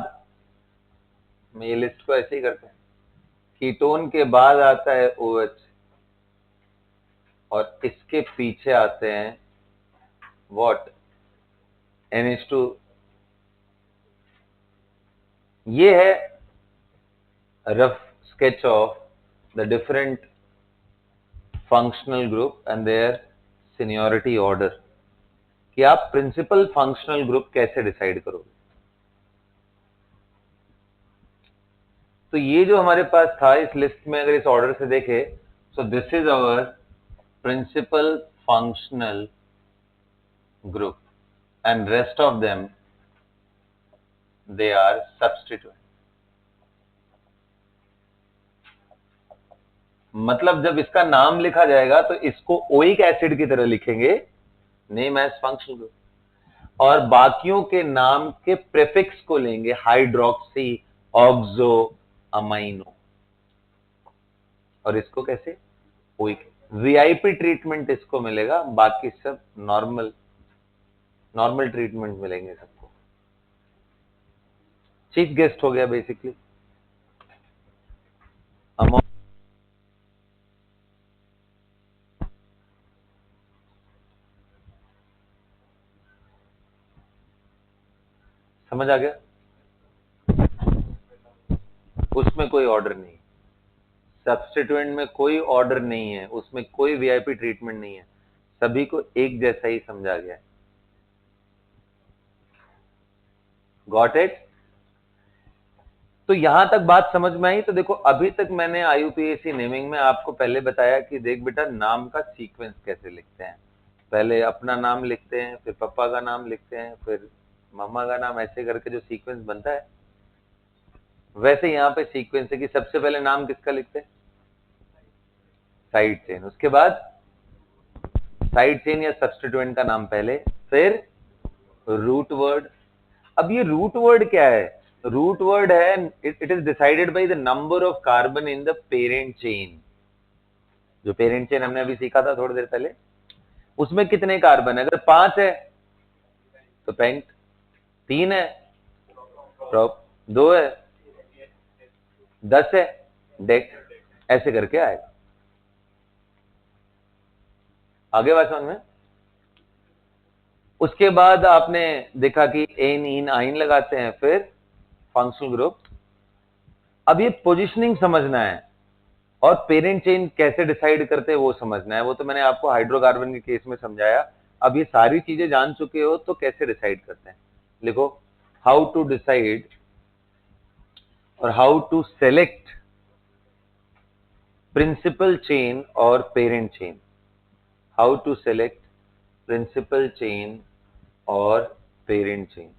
S1: मैं ये लिस्ट को ऐसे ही करते हैं, कीटोन के बाद आता है OH, और इसके पीछे आते हैं व्हाट, NH2। ये है rough sketch of the different functional group and their seniority order, कि आप प्रिंसिपल फंक्शनल ग्रुप कैसे डिसाइड करोगे। तो ये जो हमारे पास था इस लिस्ट में, अगर इस ऑर्डर से देखे, so this is our principal functional group and rest of them they are substituent. मतलब जब इसका नाम लिखा जाएगा तो इसको ओइक एसिड की तरह लिखेंगे, नेम एज फंक्शनल ग्रुप, और बाकियों के नाम के प्रीफिक्स को लेंगे, हाइड्रोक्सी, ऑक्सो, अमाइनो, और इसको कैसे ओइक। वीआईपी ट्रीटमेंट इसको मिलेगा, बाकी सब नॉर्मल नॉर्मल ट्रीटमेंट मिलेंगे सबको। चीफ गेस्ट हो गया बेसिकली। अमो समझ आ गया? उसमें कोई ऑर्डर नहीं, सब्स्टिट्यूएंट में कोई ऑर्डर नहीं है, उसमें कोई वीआईपी ट्रीटमेंट नहीं है, सभी को एक जैसा ही समझा गया है। Got it? तो यहां तक बात समझ में आई? तो देखो अभी तक मैंने आईयूपीएसी नेमिंग में आपको पहले बताया कि देख बेटा नाम का सीक्वेंस कैसे लिखते हैं, पहले अपना नाम लिखते हैं, फिर पापा का नाम लिखते हैं, फिर मम्मा का नाम, ऐसे करके जो सीक्वेंस बनता है वैसे यहाँ पे सीक्वेंस है कि सबसे पहले नाम किसका लिखते हैं? साइड चेन, उसके बाद साइड चेन या सब्स्टिट्यूएंट का नाम पहले, फिर रूट वर्ड। अब ये रूट वर्ड क्या है? रूट वर्ड है it is decided by the number of carbon in the parent chain. जो पेरेंट चेन हमने अभी सीखा था थोड़ी देर पहले, उसमें कितने कार्बन है? अगर 5 है तो पेंट, 3 है प्रोप, 2 है, 10 है डेक, ऐसे करके आएगा। आगे बात समझ में? उसके बाद आपने देखा कि एन इन आइन लगाते हैं, फिर फंक्शनल ग्रुप। अब ये पोजीशनिंग समझना है और पेरेंट चेन कैसे डिसाइड करते हैं वो समझना है। वो तो मैंने आपको हाइड्रोकार्बन के केस में समझाया। अब ये सारी चीजें जान चुके हो तो कैसे डिसाइड करते हैं, लिखो हाउ टू डिसाइड और how to select principal chain और parent chain. How to select principal chain और पेरेंट चेन।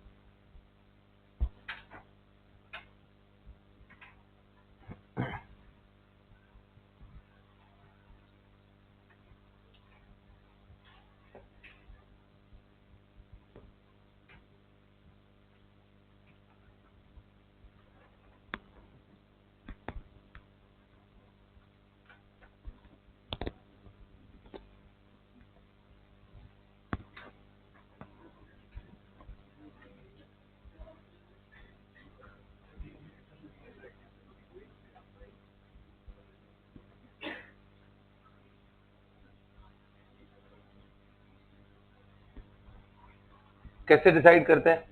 S1: कैसे डिसाइड करते हैं?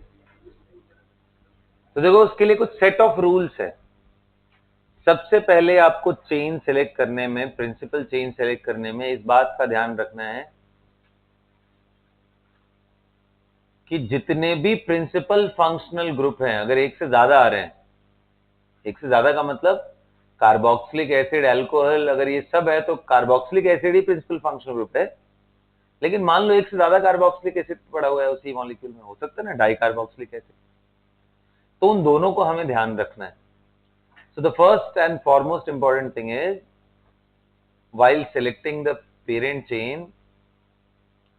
S1: तो देखो उसके लिए कुछ सेट ऑफ रूल्स है। सबसे पहले आपको चेन सेलेक्ट करने में, प्रिंसिपल चेन सेलेक्ट करने में इस बात का ध्यान रखना है कि जितने भी प्रिंसिपल फंक्शनल ग्रुप हैं, अगर एक से ज्यादा आ रहे हैं, एक से ज्यादा का मतलब कार्बोक्सिलिक एसिड, अल्कोहल, अगर ये सब है तो कार्बोक्सिलिक एसिड ही प्रिंसिपल फंक्शनल ग्रुप है। लेकिन मान लो एक से ज्यादा कार्बोक्सिलिक एसिड पड़ा हुआ है उसी मॉलिक्यूल में, हो सकता है ना डाई कार्बोक्सिलिक एसिड, तो उन दोनों को हमें ध्यान रखना है। So the first and foremost important thing is while selecting the parent chain,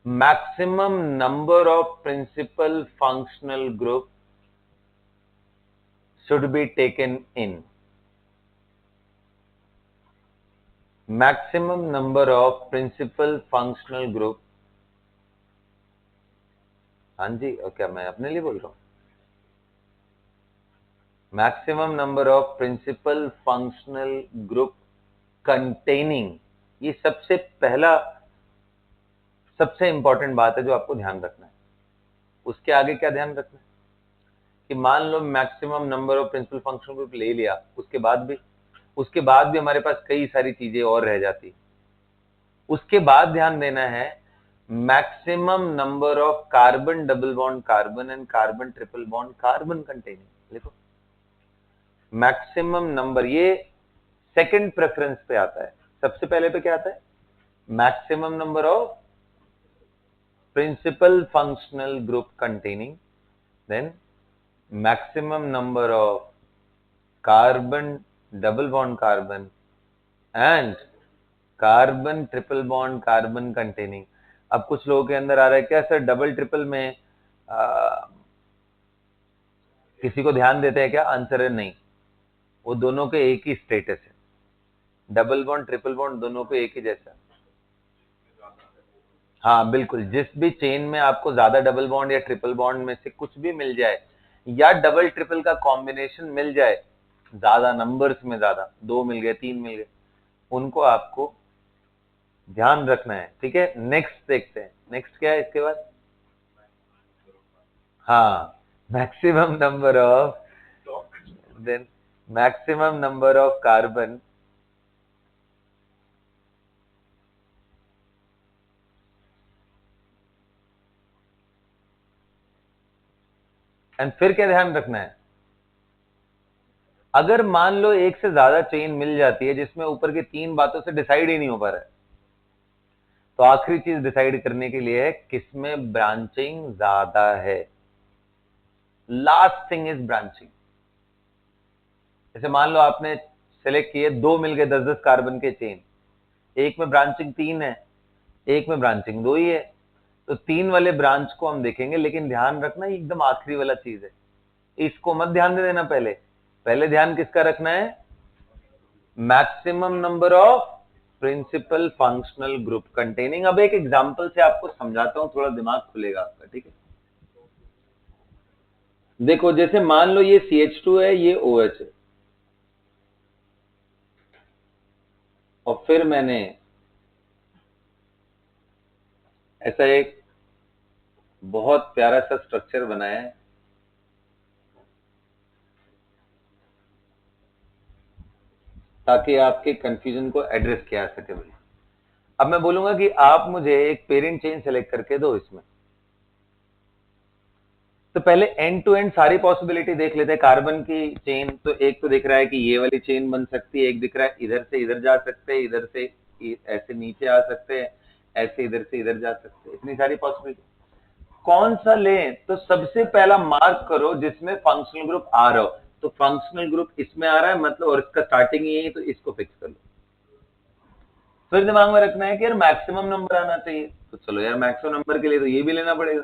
S1: maximum number of principal functional group should be taken in. Maximum number of principal functional group, हाँ जी, और क्या मैं अपने लिए बोल रहा हूं? Maximum number of principal functional group containing, ये सबसे पहला सबसे इंपॉर्टेंट बात है जो आपको ध्यान रखना है। उसके आगे क्या ध्यान रखना है कि मान लो maximum number of principal functional group ले लिया, उसके बाद भी हमारे पास कई सारी चीजें और रह जाती। उसके बाद ध्यान देना है maximum number of carbon double bond carbon and carbon triple bond carbon containing. देखो मैक्सिमम नंबर, ये सेकंड प्रेफरेंस पे आता है। सबसे पहले पे क्या आता है? Maximum number of principal functional group containing, then maximum number of carbon double bond carbon and carbon triple bond carbon containing. अब कुछ लोगों के अंदर आ रहा है क्या सर डबल ट्रिपल में किसी को ध्यान देते हैं क्या? आंसर है नहीं, वो दोनों के एक ही स्टेटस है। डबल बॉन्ड ट्रिपल बॉन्ड दोनों को एक ही जैसा। हाँ बिल्कुल, जिस भी चेन में आपको ज्यादा डबल बॉन्ड या ट्रिपल बॉन्ड में से कुछ भी मिल जाए या डबल ट्रिपल का कॉम्बिनेशन मिल जाए ज्यादा नंबर्स में, ज्यादा 2 मिल गए, 3 मिल गए, उनको आपको ध्यान रखना है। ठीक है, नेक्स्ट देखते हैं, नेक्स्ट क्या है इसके बाद। हाँ, maximum number of, then maximum number of carbon and फिर क्या ध्यान रखना है, अगर मान लो एक से ज्यादा चेन मिल जाती है जिसमें ऊपर की 3 बातों से डिसाइड ही नहीं हो पा रहा है, तो आखिरी चीज डिसाइड करने के लिए है किसमें ब्रांचिंग ज्यादा है। Last thing is branching. जैसे मान लो आपने सेलेक्ट किए, 2 मिल गए 10-10 कार्बन के चेन, एक में ब्रांचिंग 3 है, एक में ब्रांचिंग 2 ही है, तो 3 वाले ब्रांच को हम देखेंगे, लेकिन ध्यान रखना ये एकदम आखिरी वाला चीज है, इसको मत ध्यान दे देना। पहले पहले ध्यान किसका रखना है, maximum number of principal functional group containing. अब एक एग्जांपल से आपको समझाता हूं, थोड़ा दिमाग खुलेगा आपका। ठीक है, देखो जैसे मान लो ये CH2 है, ये OH है, और फिर मैंने ऐसा एक बहुत प्यारा सा स्ट्रक्चर बनाया है, ताकि आपके कंफ्यूजन को एड्रेस किया जा सके भाई। अब मैं बोलूंगा कि आप मुझे एक पेरेंट चेन सेलेक्ट करके दो इसमें, तो पहले एंड टू एंड सारी पॉसिबिलिटी देख लेते हैं। कार्बन की चेन तो एक तो दिख रहा है कि ये वाली चेन बन सकती है, एक दिख रहा है इधर से इधर जा सकते हैं, इधर से ऐसे नीचे आ सकते हैं, ऐसे इधर से इधर जा सकते हैं, इतनी सारी पॉसिबिलिटी। कौन सा लें, तो सबसे पहला मार्क करो जिसमें फंक्शनल ग्रुप आ रहा हो, तो फंक्शनल ग्रुप इसमें आ रहा है मतलब, और इसका स्टार्टिंग यही है, तो इसको फिक्स कर लो। फिर दिमाग में रखना है कि यार मैक्सिमम नंबर आना चाहिए, तो चलो यार मैक्सिमम नंबर के लिए तो ये भी लेना पड़ेगा।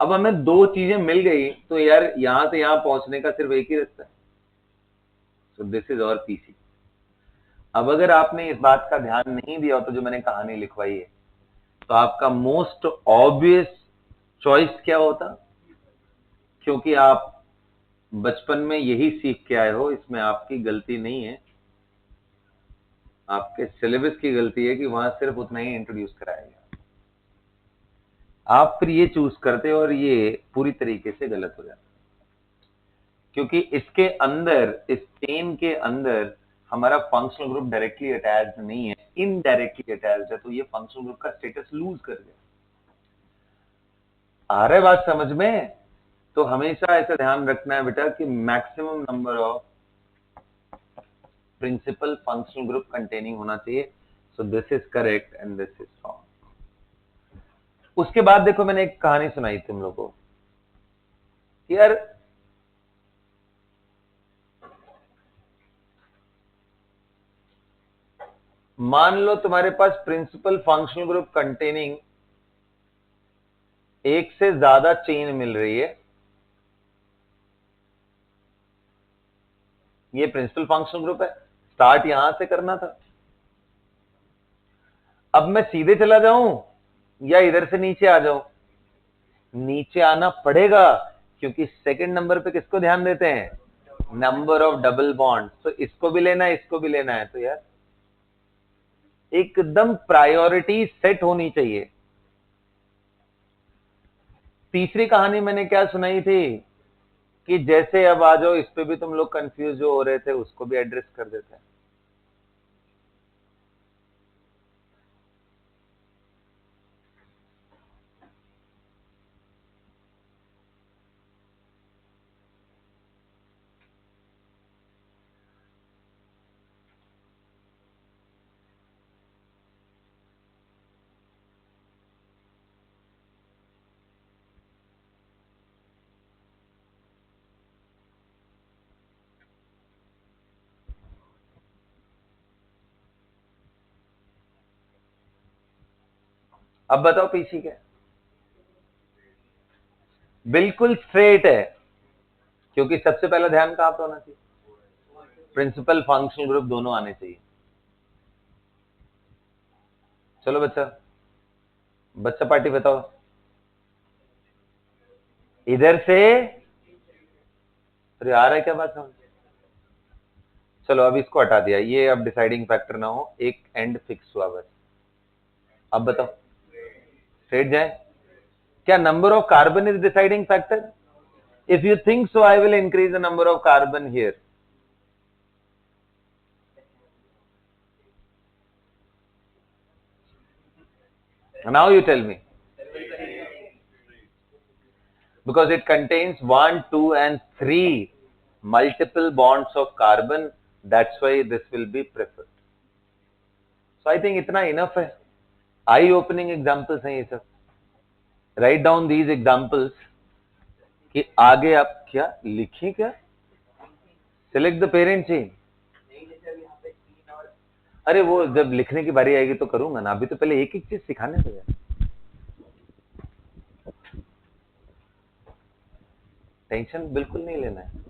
S1: अब हमें 2 चीजें मिल गई, तो यार यहां से यहां पहुंचने का सिर्फ एक ही रास्ता है, सो दिस इज और पीसी। अब अगर आपने इस बात का ध्यान नहीं दिया हो, तो जो मैंने कहानी लिखवाई है, तो आपका मोस्ट ऑब्वियस चॉइस क्या होता, क्योंकि आप बचपन में यही सीख के आए हो, इसमें आपकी गलती नहीं है, आपके सिलेबस की गलती है कि वहां सिर्फ उतना ही इंट्रोड्यूस कराया गया, आप फिर ये चूज करते हो और ये पूरी तरीके से गलत हो जाता है। क्योंकि इसके अंदर, इस चेन के अंदर हमारा फंक्शनल ग्रुप डायरेक्टली अटैच्ड नहीं है, इनडायरेक्टली अटैच्ड है, तो ये फंक्शनल ग्रुप का स्टेटस लूज कर गया। आ रहा है बात समझ में? तो हमेशा ऐसा ध्यान रखना है बेटा कि maximum number of principal functional group containing होना चाहिए। So this is correct and this is wrong. उसके बाद देखो, मैंने एक कहानी सुनाई तुम लोगों को, यार मान लो तुम्हारे पास प्रिंसिपल फंक्शनल ग्रुप कंटेनिंग एक से ज्यादा चेन मिल रही है, ये प्रिंसिपल फंक्शनल ग्रुप है, स्टार्ट यहां से करना था। अब मैं सीधे चला जाऊं या इधर से नीचे आ जाऊं? नीचे आना पड़ेगा, क्योंकि सेकंड नंबर पे किसको ध्यान देते हैं, नंबर ऑफ डबल बॉन्ड, तो इसको भी लेना है, इसको भी लेना है, तो यार एकदम प्रायोरिटी सेट होनी चाहिए। तीसरी कहानी मैंने क्या सुनाई थी कि जैसे अब आ जाओ, इस पे भी तुम लोग कंफ्यूज जो हो रहे थे, उसको भी एड्रेस कर देते हैं। अब बताओ पीछे क्या, बिल्कुल स्ट्रेट है, क्योंकि सबसे पहला ध्यान कहां पे होना चाहिए, प्रिंसिपल फंक्शनल ग्रुप दोनों आने चाहिए। चलो बच्चा, बच्चा पार्टी बताओ, इधर से, अरे आ रहा है क्या बात समझ, चलो अब इसको हटा दिया, ये अब डिसाइडिंग फैक्टर ना हो, एक एंड फिक्स हुआ बस। अब बताओ स्ट्रेट जाए, क्या number of carbon is deciding factor? If you think so I will increase the number of carbon here. Now you tell me, because it contains 1, 2 and 3 multiple bonds of carbon, that's why this will be preferred. So I think इतना enough है, eye opening examples हैं ये सब। Write down these examples कि आगे आप क्या लिखें, क्या select the parent chain। अरे वो जब लिखने की बारी आएगी तो करूंगा ना, अभी तो पहले एक एक चीज सिखाने दो यार, टेंशन बिल्कुल नहीं लेना है।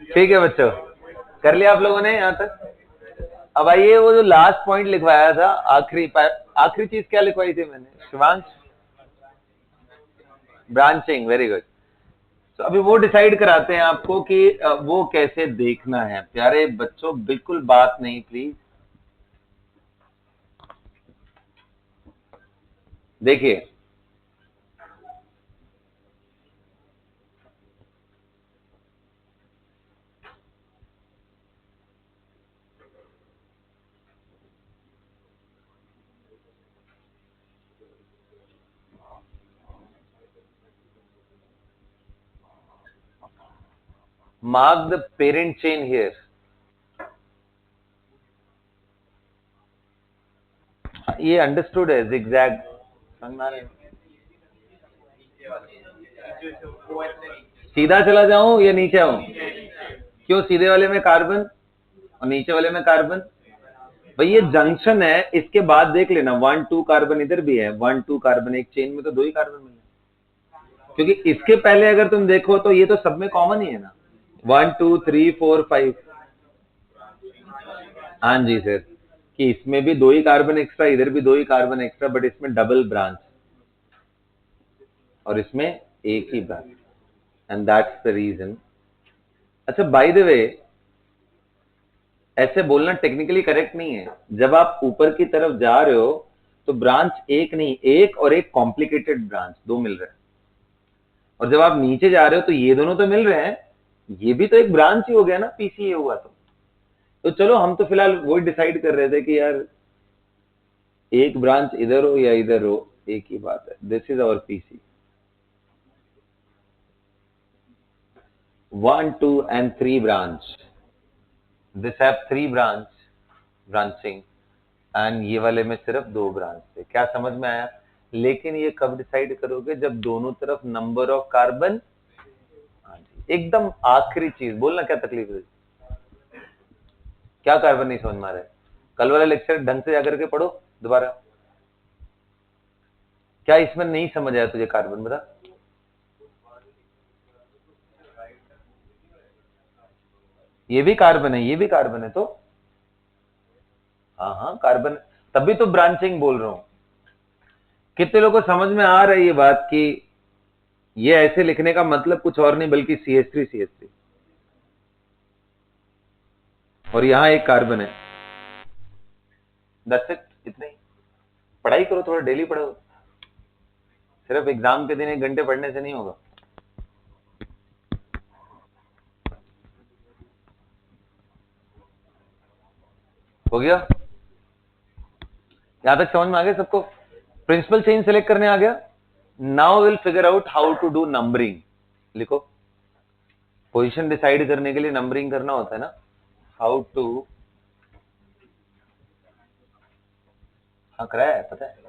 S1: ठीक है बच्चों, कर लिया आप लोगों ने यहाँ तक। अब आइए वो जो लास्ट पॉइंट लिखवाया था, आखिरी चीज क्या लिखवाई थी मैंने शिवांश? Branching, very good. तो अभी वो डिसाइड कराते हैं आपको कि वो कैसे देखना है। प्यारे बच्चों बिल्कुल बात नहीं प्लीज, देखिए mark the parent chain here। ये अंडरस्टूड है, zigzag समझ में आ रहा है? सीधा चला जाऊं या नीचे आऊं? क्यों सीधे वाले में कार्बन और नीचे वाले में कार्बन? भाई ये जंक्शन है, इसके बाद देख लेना 1 2 कार्बन इधर भी है, 1 2 कार्बन, एक चेन में तो 2 ही कार्बन मिले, क्योंकि इसके पहले अगर तुम देखो तो ये तो सब में कॉमन ही है ना, 1 2 3 4 5। हाँ जी सर, कि इसमें भी 2 ही कार्बन एक्स्ट्रा, इधर भी 2 ही कार्बन एक्स्ट्रा, बट इसमें डबल ब्रांच और इसमें एक ही branch, and that's the reason. अच्छा बाय द वे, ऐसे बोलना टेक्निकली करेक्ट नहीं है। जब आप ऊपर की तरफ जा रहे हो तो ब्रांच एक नहीं, एक और एक कॉम्प्लिकेटेड ब्रांच, 2 मिल रहे हैं। और जब आप नीचे जा रहे हो तो ये दोनों तो मिल रहे हैं, ये भी तो एक ब्रांच ही हो गया ना, पीसीए हुआ तो चलो हम तो फिलहाल वही डिसाइड कर रहे थे कि यार एक ब्रांच इधर हो या इधर हो, एक ही बात है। This is our PC 1 2 and 3 branch, this have 3 branching, and ये वाले में सिर्फ 2 ब्रांच थे। क्या समझ में आया? लेकिन ये कब डिसाइड करोगे? जब दोनों तरफ नंबर ऑफ कार्बन। हाँ जी, एकदम आखिरी चीज बोलना, क्या तकलीफ है? क्या कार्बन नहीं समझ में आ रहा है? कल वाला लेक्चर ढंग से जाकर के पढ़ो दोबारा। क्या इसमें नहीं समझ आया तुझे? कार्बन बता। ये भी कार्बन है, ये भी कार्बन है तो। हाँ हाँ कार्बन, तभी तो ब्रांचिंग बोल रहा हूं। कितने लोगों को समझ में आ रही है ये बात कि ये ऐसे लिखने का मतलब कुछ और नहीं बल्कि CH3 और यहां एक कार्बन है। दैट्स इट, इतना ही। पढ़ाई करो थोड़ा, डेली पढ़ो। सिर्फ एग्जाम के दिन 1 घंटे पढ़ने से नहीं होगा। हो गया? यहां तक समझ में आ गया सबको? प्रिंसिपल चेंज सेलेक्ट करने आ गया। Now will figure out how to do numbering. लिखो, पोजीशन डिसाइड करने के लिए नंबरिंग करना होता है ना। हाउ टू, हाँ कराया है, पता है।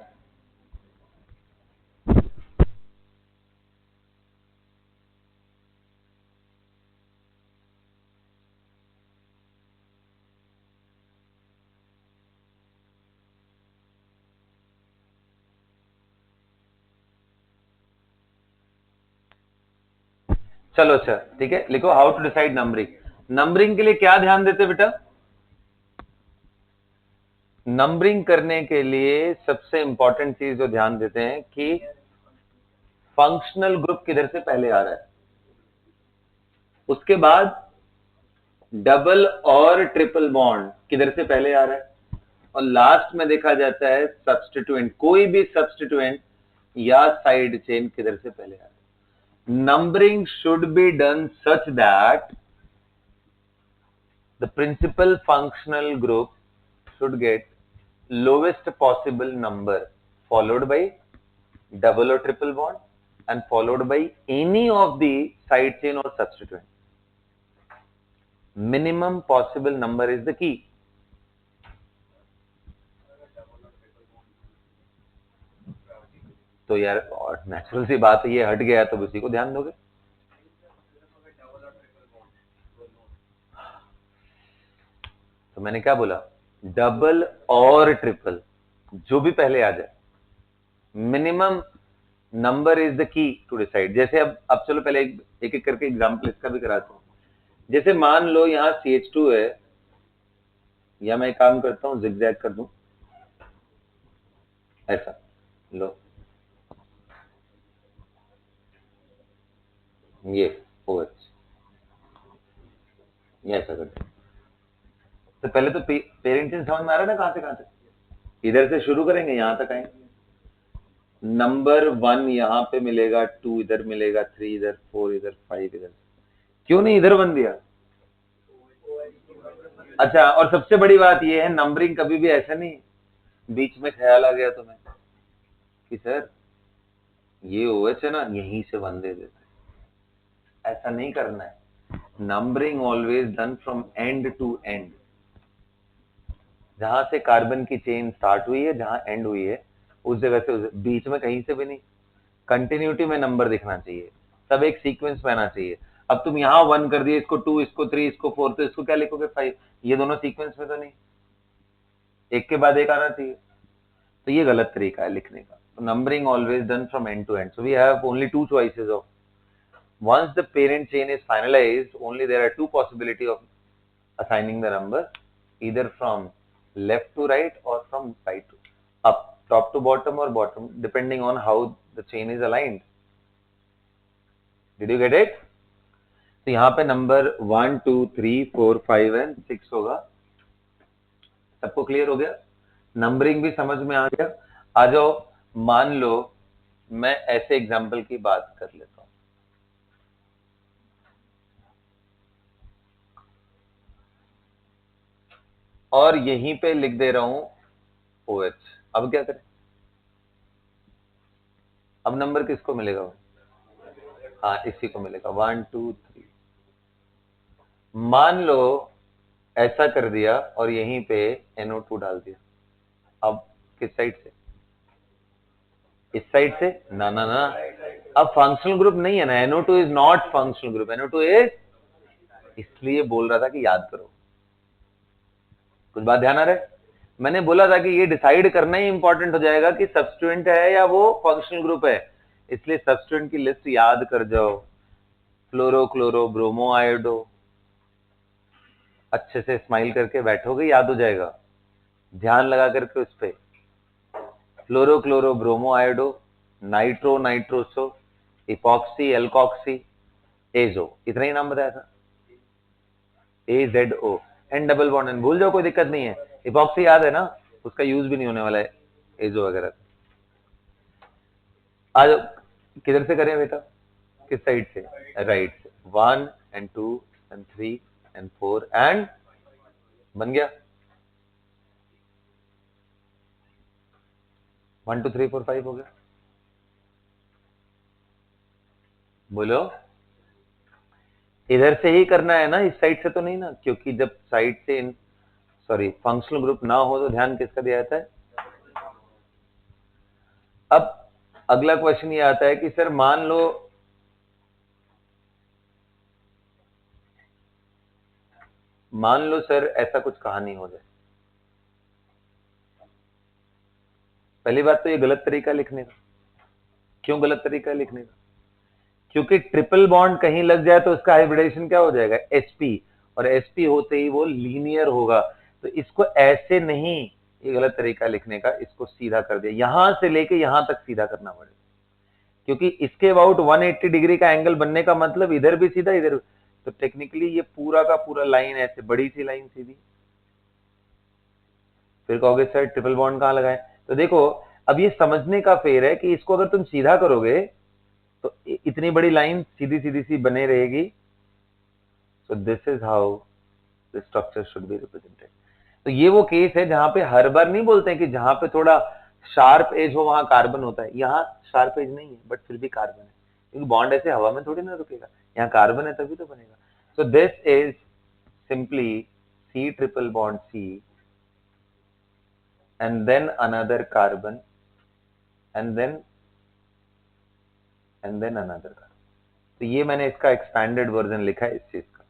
S1: चलो अच्छा ठीक है, लिखो how to decide numbering. Numbering के लिए क्या ध्यान देते बेटा? नंबरिंग करने के लिए सबसे इंपॉर्टेंट चीज जो ध्यान देते हैं कि फंक्शनल ग्रुप किधर से पहले आ रहा है, उसके बाद डबल और ट्रिपल बॉन्ड किधर से पहले आ रहा है, और लास्ट में देखा जाता है सब्स्टिट्यूएंट, कोई भी सब्स्टिट्यूएंट या साइड चेन किधर से पहले आ रहा है। Numbering should be done such that the principal functional group should get lowest possible number followed by double or triple bond and followed by any of the side chain or substituent. Minimum possible number is the key. तो यार natural सी बात है, ये हट गया तो उसी को ध्यान दोगे। तो मैंने क्या बोला? डबल और ट्रिपल, जो भी पहले आ जाए, minimum number is the key to decide. जैसे अब चलो पहले एक एक करके एग्जांपल इसका भी कराता हूं। जैसे मान लो यहां CH2 है, या मैं एक काम करता हूं जिगजैग कर दूं, ऐसा लो, ये OH, ये ऐसा कर दो। तो पहले तो पेरेंट चेन समझ में आ रहा है ना, कहां से कहां तक? इधर से शुरू करेंगे, यहां तक आएंगे। नंबर 1 यहां पे मिलेगा, 2 इधर मिलेगा, 3 इधर, 4 इधर, 5 इधर। क्यों नहीं इधर बन दिया? अच्छा, और सबसे बड़ी बात यह है नंबरिंग कभी भी ऐसा नहीं, बीच में ख्याल आ गया तुम्हें कि सर ये OH है ना, यहीं से वन दे देते, ऐसा नहीं करना है। Numbering always done from end to end. जहां से कार्बन की चेन स्टार्ट हुई है, जहां एंड हुई है, उस जगह से बीच में कहीं से भी नहीं। कंटिन्यूटी में नंबर दिखना चाहिए, सब एक सीक्वेंस में आना चाहिए। अब तुम यहाँ 1 कर दिए, इसको 2, इसको 3, इसको 4, तो इसको क्या लिखोगे? 5। ये दोनों सीक्वेंस में तो नहीं, एक के बाद एक आना चाहिए। तो ये गलत तरीका है लिखने का। तो numbering always done from end to end. So we have only 2 choices of, once the parent chain is finalized, only there are 2 possibility of assigning the number, either from left to right or from right to up, top to bottom or bottom, depending on how the chain is aligned. Did you get it? तो यहाँ पे number 1 2 3 4 5 and 6 होगा। सबको clear हो गया? Numbering भी समझ में आ गया? आ जाओ, मान लो मैं ऐसे एग्जाम्पल की बात कर लेता हूं, और यहीं पे लिख दे रहा हूं OH। अब क्या करें? अब नंबर किसको मिलेगा? हाँ इसी को मिलेगा, 1 2 3। मान लो ऐसा कर दिया और यहीं पे NO2 डाल दिया, अब किस साइड से? इस साइड से? ना ना ना, अब फंक्शनल ग्रुप नहीं है ना, NO2 is not functional group, NO2 is, इसलिए बोल रहा था कि याद करो। कुछ बात ध्यान आ रहा है? मैंने बोला था कि ये डिसाइड करना ही इंपॉर्टेंट हो जाएगा कि सब्स्टिट्यूएंट है या वो फंक्शनल ग्रुप है, इसलिए सब्स्टिट्यूएंट की लिस्ट याद कर जाओ। फ्लोरो क्लोरो ब्रोमो आयोडो, अच्छे से स्माइल करके बैठोगे याद हो जाएगा, ध्यान लगा करके उस पे। Fluoro chloro bromo iodo, nitro nitroso, epoxy alkoxy, azo, इतना ही नाम बताया था। AZO, N double bond N, भूल जाओ कोई दिक्कत नहीं है। इपॉक्सी याद है ना, उसका यूज भी नहीं होने वाला है एजो वगैरह। आज किधर से करें बेटा? किस साइड से? राइट से। 1 and 2 and 3 and 4 and बन गया 1 2 3 4 5 हो गया। बोलो, इधर से ही करना है ना, इस साइड से तो नहीं ना, क्योंकि जब साइड से सॉरी फंक्शनल ग्रुप ना हो तो ध्यान किसका दिया जाता है? अब अगला क्वेश्चन ये आता है कि सर मान लो सर ऐसा कुछ कहानी हो जाए। पहली बात तो ये गलत तरीका लिखने का। क्यों गलत तरीका लिखने का? क्योंकि ट्रिपल बॉन्ड कहीं लग जाए तो उसका हाइब्रिडेशन क्या हो जाएगा? sp, और sp होते ही वो लीनियर होगा। तो इसको ऐसे नहीं, ये गलत तरीका लिखने का, इसको सीधा कर दिया, यहां से लेके यहां तक सीधा करना पड़ेगा, क्योंकि इसके अबाउट 180 डिग्री का एंगल बनने का मतलब इधर भी सीधा इधर भी। तो टेक्निकली ये पूरा का पूरा लाइन ऐसे बड़ी सी लाइन सीधी। फिर कहोगे सर ट्रिपल बॉन्ड कहां लगाए? तो देखो, अब ये समझने का फेर है कि इसको अगर तुम सीधा करोगे तो इतनी बड़ी लाइन सीधी सीधी सी बने रहेगी। सो this is how the structure should be represented. तो ये वो केस है जहां पे हर बार नहीं बोलते हैं कि जहां पे थोड़ा शार्प एज हो वहां कार्बन होता है, यहाँ शार्प एज नहीं है बट फिर भी कार्बन है, क्योंकि बॉन्ड ऐसे हवा में थोड़ी ना रुकेगा, यहाँ कार्बन है तभी तो बनेगा। सो this is simply C triple bond C and then another carbon and then another carbon। तो ये मैंने इसका एक्सपैंडेड वर्जन लिखा है इस चीज का।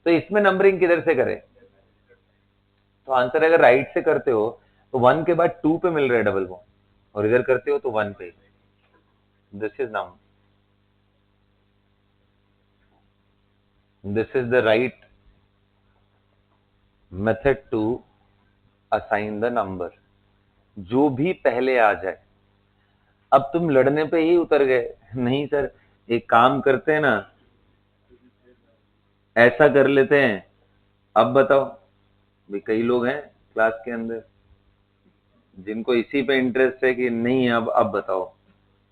S1: तो इसमें नंबरिंग किधर से करें? तो आंसर अगर राइट से करते हो तो 1 के बाद 2 पे मिल रहा है डबल बॉन्ड, और इधर करते हो तो 1 पे। This is now, this is the right method to assign the number, जो भी पहले आ जाए। अब तुम लड़ने पे ही उतर गए, नहीं सर एक काम करते हैं ना, ऐसा कर लेते हैं। अब बताओ भी, कई लोग हैं क्लास के अंदर जिनको इसी पे इंटरेस्ट है कि नहीं, अब बताओ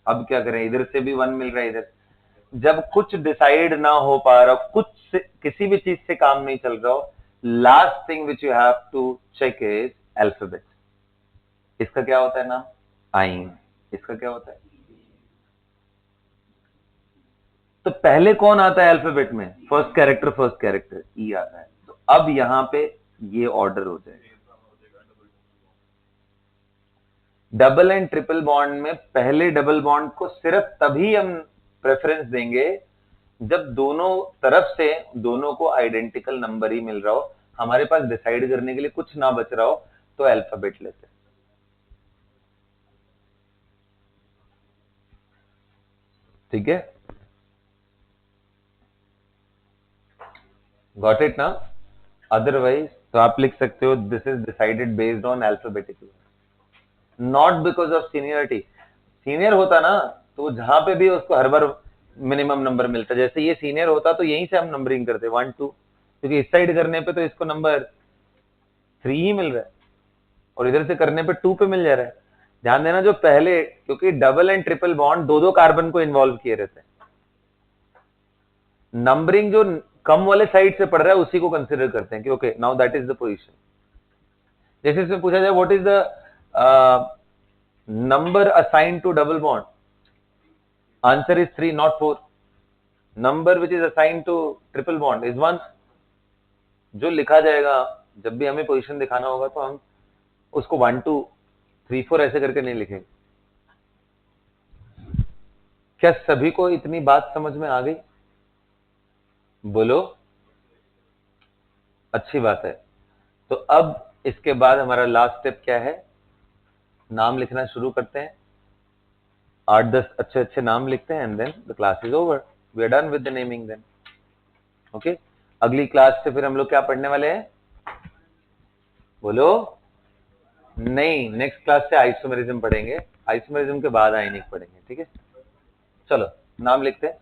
S1: अब क्या करें, इधर से भी 1 मिल रहा है इधर। जब कुछ डिसाइड ना हो पा रहा, किसी भी चीज से काम नहीं चल रहा हो, last thing which you have to check is alphabet. इसका क्या होता है नाम? आइन। इसका क्या होता है? तो पहले कौन आता है अल्फाबेट में? फर्स्ट कैरेक्टर ई आता है। तो अब यहां पे ये ऑर्डर हो जाएगा। डबल एंड ट्रिपल बॉन्ड में पहले डबल बॉन्ड को सिर्फ तभी हम प्रेफरेंस देंगे जब दोनों तरफ से दोनों को आइडेंटिकल नंबर ही मिल रहा हो, हमारे पास डिसाइड करने के लिए कुछ ना बच रहा हो, तो अल्फाबेट लेते हैं। ठीक है, गॉट इट ना? अदरवाइज तो आप लिख सकते हो this is decided based on alphabetical, not because of seniority. Senior होता ना तो जहां पे भी उसको हर बार मिनिमम नंबर मिलता, जैसे ये सीनियर होता तो यहीं से हम नंबरिंग करते 1 2, क्योंकि इस साइड करने पे तो इसको नंबर 3 ही मिल रहा है और इधर से करने पे 2 पे मिल जा रहा है। ध्यान देना, जो पहले, क्योंकि डबल एंड ट्रिपल बॉन्ड दो दो कार्बन को इन्वॉल्व किए रहते हैं, नंबरिंग जो कम वाले साइड से पड़ रहा है उसी को कंसिडर करते हैं कि okay now that is the position. जैसे इसमें पूछा जाए what is the number assign to double bond, answer is 3 not 4। Number which is assign to triple bond is 1। जो लिखा जाएगा जब भी हमें पोजीशन दिखाना होगा तो हम उसको 1 2 3 4 ऐसे करके नहीं लिखेंगे। क्या सभी को इतनी बात समझ में आ गई? बोलो। अच्छी बात है। तो अब इसके बाद हमारा लास्ट स्टेप क्या है? नाम लिखना शुरू करते हैं। 8-10 अच्छे अच्छे नाम लिखते हैं and then the class is over. We are done with the naming then. Okay, अगली क्लास से फिर हम लोग क्या पढ़ने वाले हैं? बोलो। नहीं, नेक्स्ट क्लास से आइसोमेरिज्म पढ़ेंगे। आइसोमेरिज्म के बाद आयनिक पढ़ेंगे, ठीक है? चलो नाम लिखते हैं।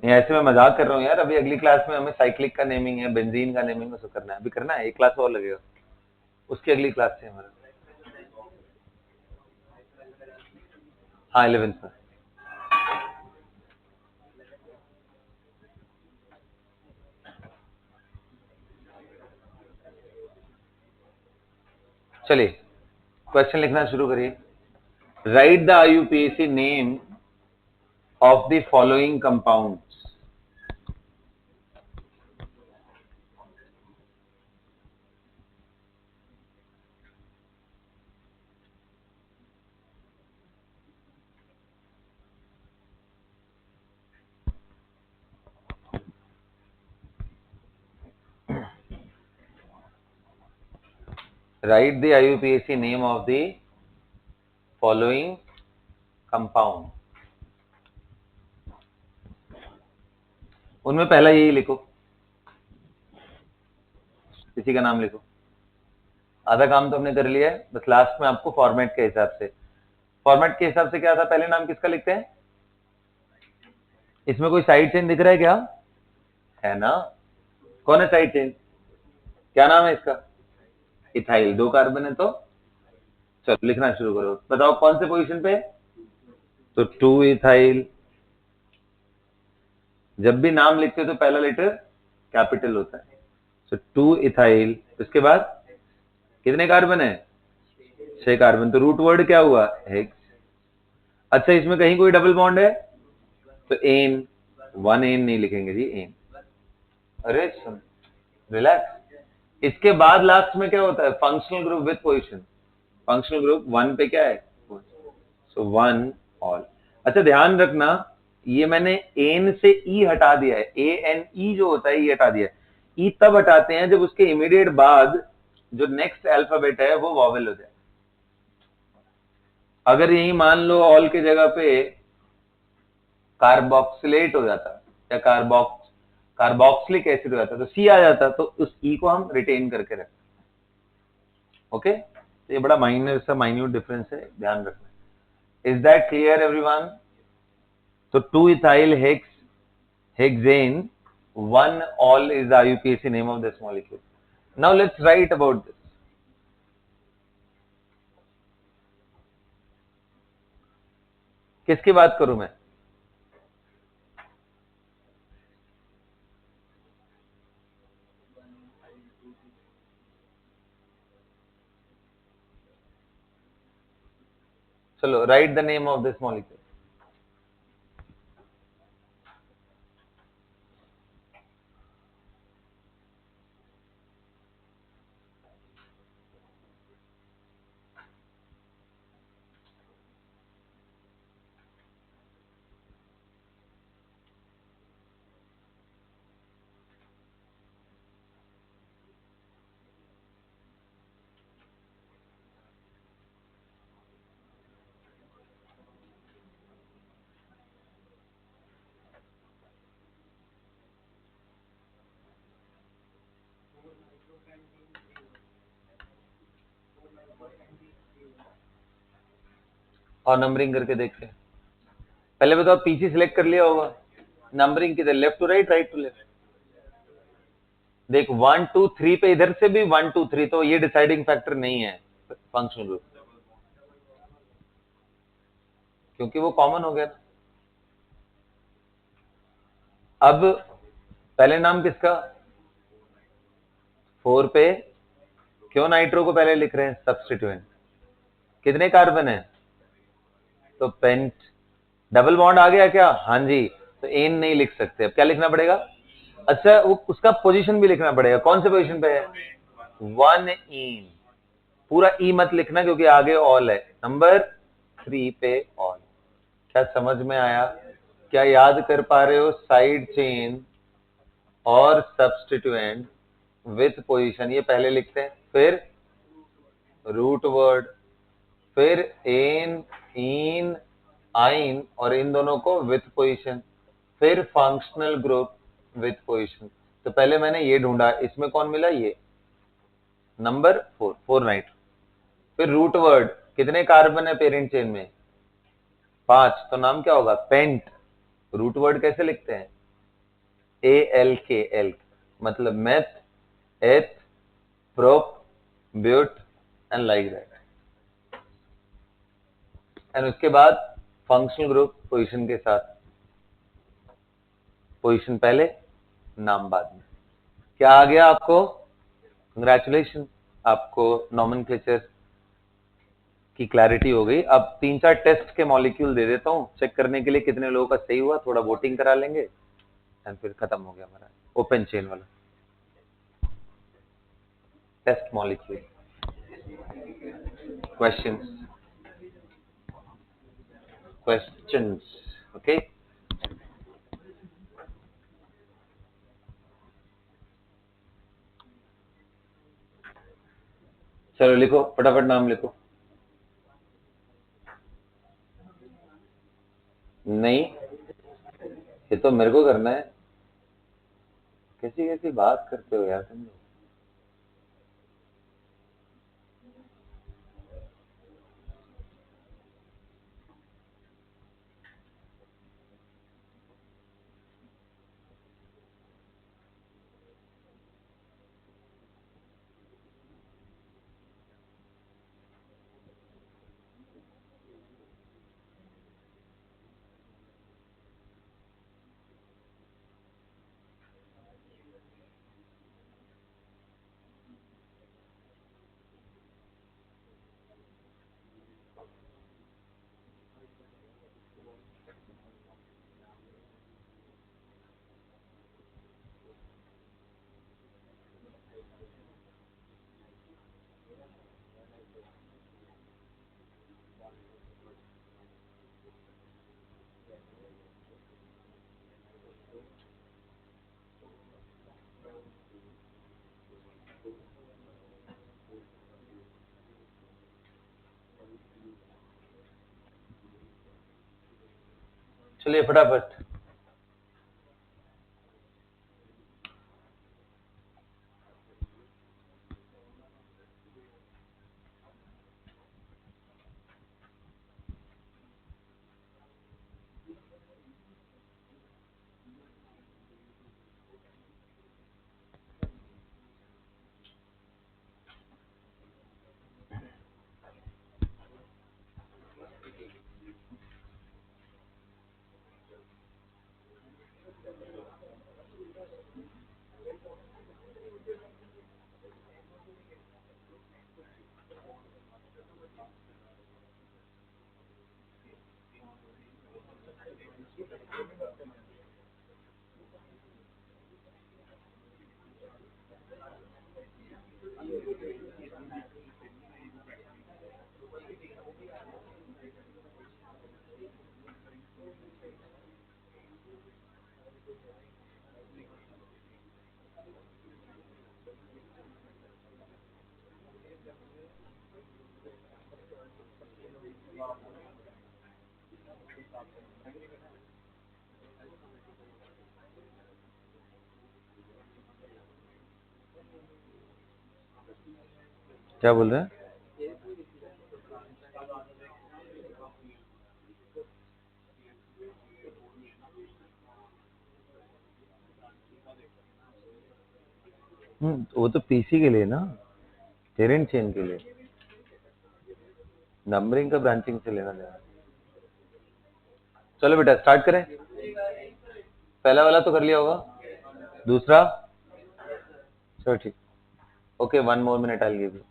S1: ऐसे मैं मजाक कर रहा हूँ यार, अभी अगली क्लास में हमें साइक्लिक का नेमिंग है, बेंजीन का नेमिंग है, सब करना है। अभी करना है, एक क्लास और लगेगा, उसकी अगली क्लास से हमारा। हाँ 11th में। चलिए क्वेश्चन लिखना शुरू करिए। Right the IUPAC name of the following compound. Write the IUPAC name of the following compound। उनमें पहला यही लिखो, किसी का नाम लिखो। आधा काम तो हमने कर लिया है, बस लास्ट में आपको फॉर्मेट के हिसाब से। फॉर्मेट के हिसाब से क्या था? पहले नाम किसका लिखते हैं? इसमें कोई साइड चेन दिख रहा है क्या? है ना? कौन है साइड चेन? क्या नाम है इसका? इथाइल। 2 कार्बन है तो चलो लिखना शुरू करो। बताओ कौन से पोजीशन पे? तो 2 इथाइल। जब भी नाम लिखते हो तो पहला लेटर कैपिटल होता है। तो 2 इथाइल। उसके बाद कितने कार्बन है? 6 कार्बन। तो रूट वर्ड क्या हुआ? हेक्स। अच्छा, इसमें कहीं कोई डबल बॉन्ड है तो एन। 1 एन नहीं लिखेंगे जी, एन। अरे सुन, रिलैक्स। इसके बाद लास्ट में क्या होता है? Functional group with position. Functional group 1 पे क्या है? सो 1 ऑल। अच्छा ध्यान रखना, ये मैंने एन से ई हटा दिया है। ए एन ई जो होता है ये हटा दिया है। ई तब हटाते हैं जब उसके इमीडिएट बाद जो नेक्स्ट अल्फाबेट है वो वॉवेल हो जाए। अगर यही मान लो ऑल की जगह पे कार्बोक्सिलेट हो जाता या कार्बोक्सिलिक एसिड हो जाता तो सी आ जाता, तो उस ई को हम रिटेन करके रखते। ओके, ये बड़ा माइनर सा माइन्यूट डिफरेंस है, ध्यान रखना। Is that clear everyone? तो 2 ethyl hex hexane 1 all is the IUPAC name of this molecule. Now let's write about this. किसकी बात करूं मैं? चलो write the name of this molecule. और नंबरिंग करके देखते हैं। पहले बताओ पीसी सिलेक्ट कर लिया होगा। नंबरिंग किधर? Left to right, right to left. देख 1 2 3 पे इधर से भी 1 2 3, तो ये डिसाइडिंग फैक्टर नहीं है फंक्शनल ग्रुप, क्योंकि वो कॉमन हो गया। अब पहले नाम किसका? 4 पे क्यों नाइट्रो को पहले लिख रहे हैं? सब्स्टिट्यूएंट। कितने कार्बन है? तो पेंट। डबल बॉन्ड आ गया क्या? हाँ जी। तो एन नहीं लिख सकते, अब क्या लिखना पड़ेगा? अच्छा, वो उसका पोजीशन भी लिखना पड़ेगा, कौन से पोजीशन पे है? 1 इन, पूरा ई मत लिखना क्योंकि आगे ऑल है। नंबर 3 पे ऑल। क्या समझ में आया? क्या याद कर पा रहे हो? साइड चेन और सब्स्टिट्यूएंट विथ पोजीशन, ये पहले लिखते हैं, फिर रूट वर्ड, फिर एन, इन, आइन, और इन दोनों को विथ पोजीशन, फिर फंक्शनल ग्रुप विथ पोजीशन। तो पहले मैंने ये ढूंढा, इसमें कौन मिला? ये नंबर 4, 4 नाइट। फिर रूट वर्ड, कितने कार्बन है पेरेंट चेन में? 5, तो नाम क्या होगा? पेंट। रूट वर्ड कैसे लिखते हैं? ALK, एल्क, मतलब meth, eth, prop, but and like that. And उसके बाद फंक्शनल ग्रुप पोजीशन के साथ, पोजीशन पहले, नाम बाद में। क्या आ गया आपको? कंग्रेचुलेशन, आपको नॉमेनक्लेचर की क्लैरिटी हो गई। अब 3-4 टेस्ट के मॉलिक्यूल दे देता हूं चेक करने के लिए कितने लोगों का सही हुआ, थोड़ा वोटिंग करा लेंगे एंड फिर खत्म हो गया हमारा ओपन चेन वाला test molecule. Questions, questions, okay. चलो लिखो, फटाफट नाम लिखो। नहीं, ये तो मेरे को करना है। कैसी कैसी बात करते हो यार तुम लोग। चलिए फटाफट। क्या बोल रहे हैं? वो तो पीसी के लिए ना, पेरेंट चेन के लिए। नंबरिंग का ब्रांचिंग से लेना देना। चलो बेटा स्टार्ट करें। पहला वाला तो कर लिया होगा, दूसरा? चलो ठीक, okay, 1 more minute I'll give you।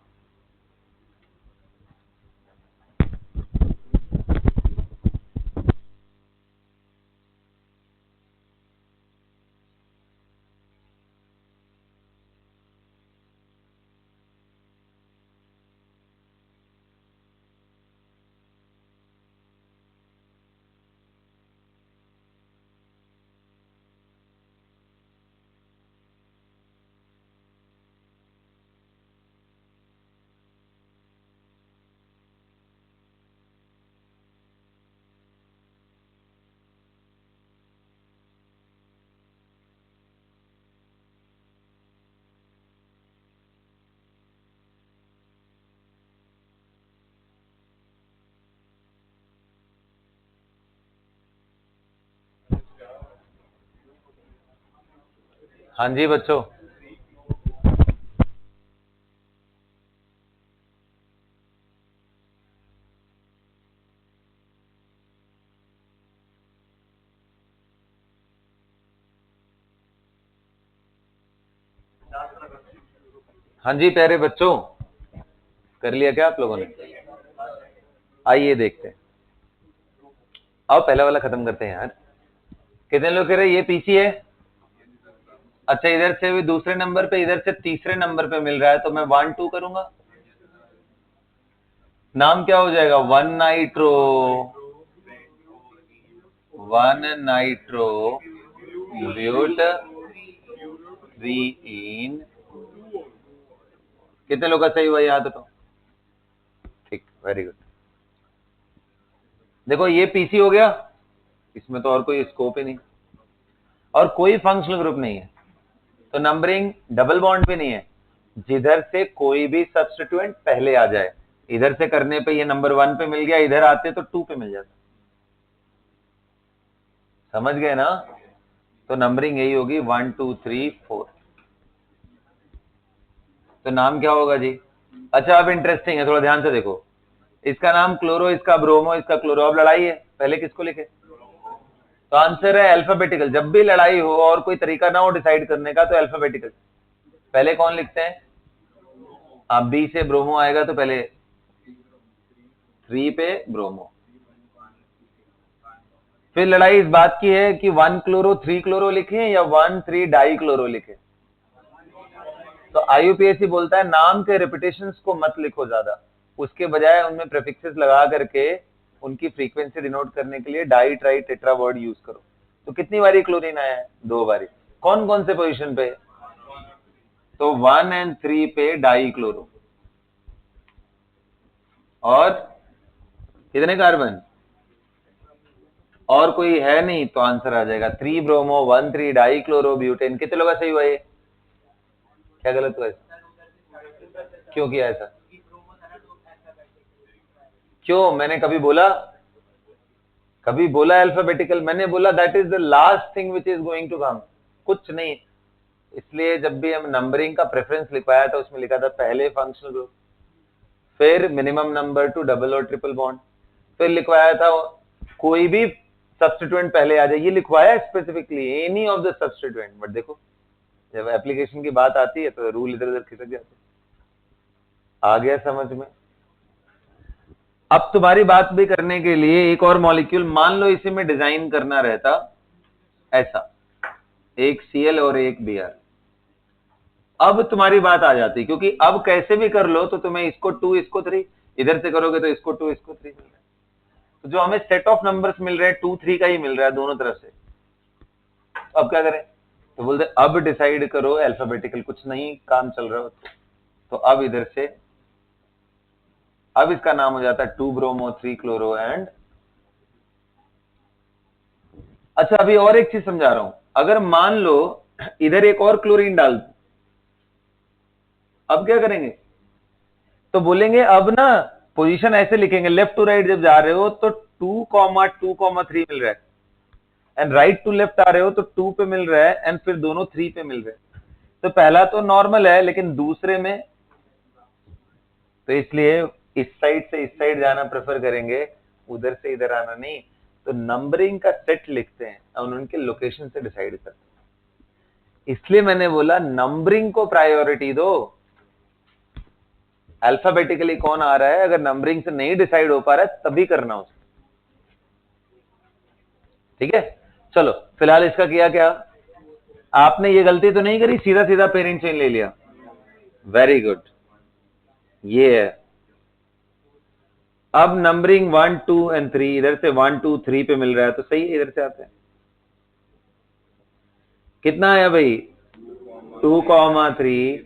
S1: हाँ जी बच्चों, हाँ जी प्यारे बच्चों, कर लिया क्या आप लोगों ने? आइए देखते हैं। आओ पहला वाला खत्म करते हैं यार। कितने लोग कह रहे हैं ये पीसी है? अच्छा, इधर से भी दूसरे नंबर पे, इधर से तीसरे नंबर पे मिल रहा है, तो मैं 1 2 करूंगा। नाम क्या हो जाएगा? 1 नाइट्रो, 1 नाइट्रो ब्यूट 3 इन। कितने लोग का सही हुआ याद तो? ठीक, वेरी गुड। देखो ये पीसी हो गया, इसमें तो और कोई स्कोप ही नहीं और कोई फंक्शनल ग्रुप नहीं है, तो नंबरिंग डबल बॉन्ड पे नहीं है। जिधर से कोई भी सब्स्टिट्यूएंट पहले आ जाए, इधर से करने पे ये नंबर 1 पे मिल गया, इधर आते तो 2 पे मिल जाता। समझ गए ना? तो नंबरिंग यही होगी 1 2 3 4। तो नाम क्या होगा जी? अच्छा, अब इंटरेस्टिंग है, थोड़ा ध्यान से देखो। इसका नाम क्लोरो, इसका ब्रोमो, इसका क्लोरो। अब लड़ाई है, पहले किसको लिखे? तो आंसर है अल्फाबेटिकल। जब भी लड़ाई हो और कोई तरीका ना हो डिसाइड करने का, तो अल्फाबेटिकल। पहले कौन लिखते हैं? आप बी से ब्रोमो आएगा तो पहले 3 पे ब्रोमो। फिर लड़ाई इस बात की है कि 1 क्लोरो 3 क्लोरो लिखे या 1 3 डाई क्लोरो लिखे। तो आईयूपीएसी बोलता है नाम के रिपीटेशंस को मत लिखो ज्यादा, उसके बजाय उनमें प्रीफिक्सेस लगा करके उनकी फ्रीक्वेंसी डिनोट करने के लिए di tri tetra word use करो। तो कितनी बारी क्लोरीन आया है? 2 बारी। कौन कौन से पोजीशन पे? तो 1 और 3 पे डाई क्लोरो। और कितने कार्बन? और कोई है नहीं, तो आंसर आ जाएगा 3 ब्रोमो 1 3 डाई क्लोरो ब्यूटेन। कितने लोग का सही हुआ ये? क्या गलत हुआ? क्यों किया ऐसा? क्यों? मैंने कभी बोला? कभी बोला अल्फाबेटिकल? मैंने बोला that is the last thing which is going to come, कुछ नहीं। इसलिए जब भी हम नंबरिंग का प्रेफरेंस लिखवाया था, उसमें लिखा था पहले फंक्शनल ग्रुप, फिर मिनिमम नंबर टू डबल और ट्रिपल बॉन्ड, फिर लिखवाया था कोई भी सब्स्टिट्यूएंट पहले आ जाए, ये लिखवाया specifically any of the substituent. But देखो, जब एप्लीकेशन की बात आती है तो रूल इधर उधर खिसक जाते। आ गया समझ में? अब तुम्हारी बात भी करने के लिए एक और मॉलिक्यूल मान लो इसे में डिजाइन करना रहता ऐसा, एक Cl और एक Br। अब तुम्हारी बात आ जाती, क्योंकि अब कैसे भी कर लो तो तुम्हें इसको 2 इसको 3, इधर से करोगे तो इसको 2 इसको 3 मिल रहा है। तो जो हमें सेट ऑफ नंबर्स मिल रहे हैं 2 3 का ही मिल रहा है दोनों तरफ से। तो अब क्या करें? तो बोलते अब डिसाइड करो अल्फाबेटिकल, कुछ नहीं काम चल रहा हो तो अब इधर से, अब इसका नाम हो जाता है 2 ब्रोमो 3 क्लोरो एंड। अच्छा, अभी और एक चीज समझा रहा हूं। अगर मान लो इधर एक और क्लोरीन डाल दूं, अब क्या करेंगे? तो बोलेंगे अब ना पोजीशन ऐसे लिखेंगे, लेफ्ट टू राइट जब जा रहे हो तो 2 2 3 मिल रहा है, एंड राइट टू लेफ्ट आ रहे हो तो 2 पे मिल रहा है, एंड फिर दोनों 3 पे मिल रहे हैं। तो पहला तो नॉर्मल है, लेकिन दूसरे में तो इसलिए इस साइड से इस साइड जाना प्रेफर करेंगे, उधर से इधर आना नहीं। तो नंबरिंग का सेट लिखते हैं और उनके लोकेशन से डिसाइड करते हैं। इसलिए मैंने बोला नंबरिंग को प्रायोरिटी दो। अल्फाबेटिकली कौन आ रहा है, अगर नंबरिंग से नहीं डिसाइड हो पा रहा है तभी करना उसको। ठीक है, चलो फिलहाल इसका किया क्या? आपने ये गलती तो नहीं करी सीधा सीधा पेरेंट चेन ले लिया? वेरी गुड, ये है। अब नंबरिंग 1 2 और 3, इधर से 1 2 3 पे मिल रहा है तो सही है, इधर से आते हैं। कितना आया भाई? 2,3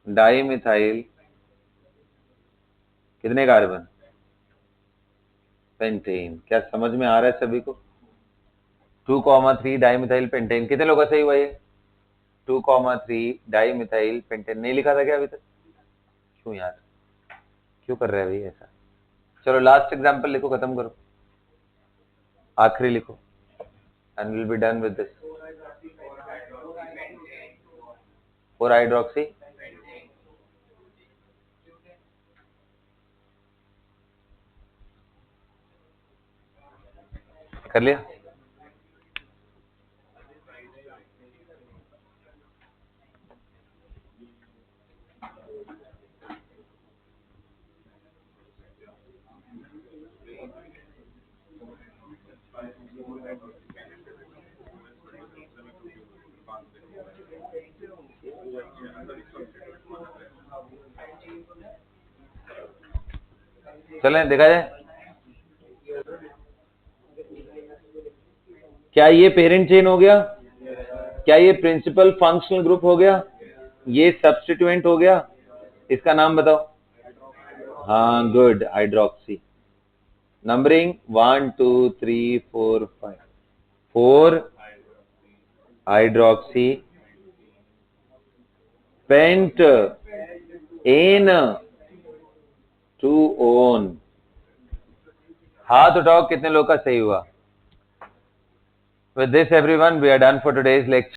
S1: डाई मिथाइल, कितने कार्बन? पेंटेन। क्या समझ में आ रहा है सभी को? 2,3 डाई मिथाइल पेंटेन। कितने लोग का सही हुआ ये? 2,3 डाई मिथाइल पेंटेन। नहीं लिखा था क्या अभी तक? क्यों यार, क्यों कर रहे हैं भाई ऐसा? चलो लास्ट एग्जांपल लिखो, खत्म करो, आखिरी लिखो, and will be done with this. 4 hydroxy, कर लिया। चलें देखा जाए, क्या ये पेरेंट चेन हो गया, क्या ये प्रिंसिपल फंक्शनल ग्रुप हो गया, ये सब्स्टिट्यूएंट हो गया, इसका नाम बताओ। हाँ good, hydroxy. Numbering 1 2 3 4 5, 4 hydroxy pent en 2 one. हाथ उठाओ कितने लोग का सही हुआ। With this everyone, we are done for today's lecture.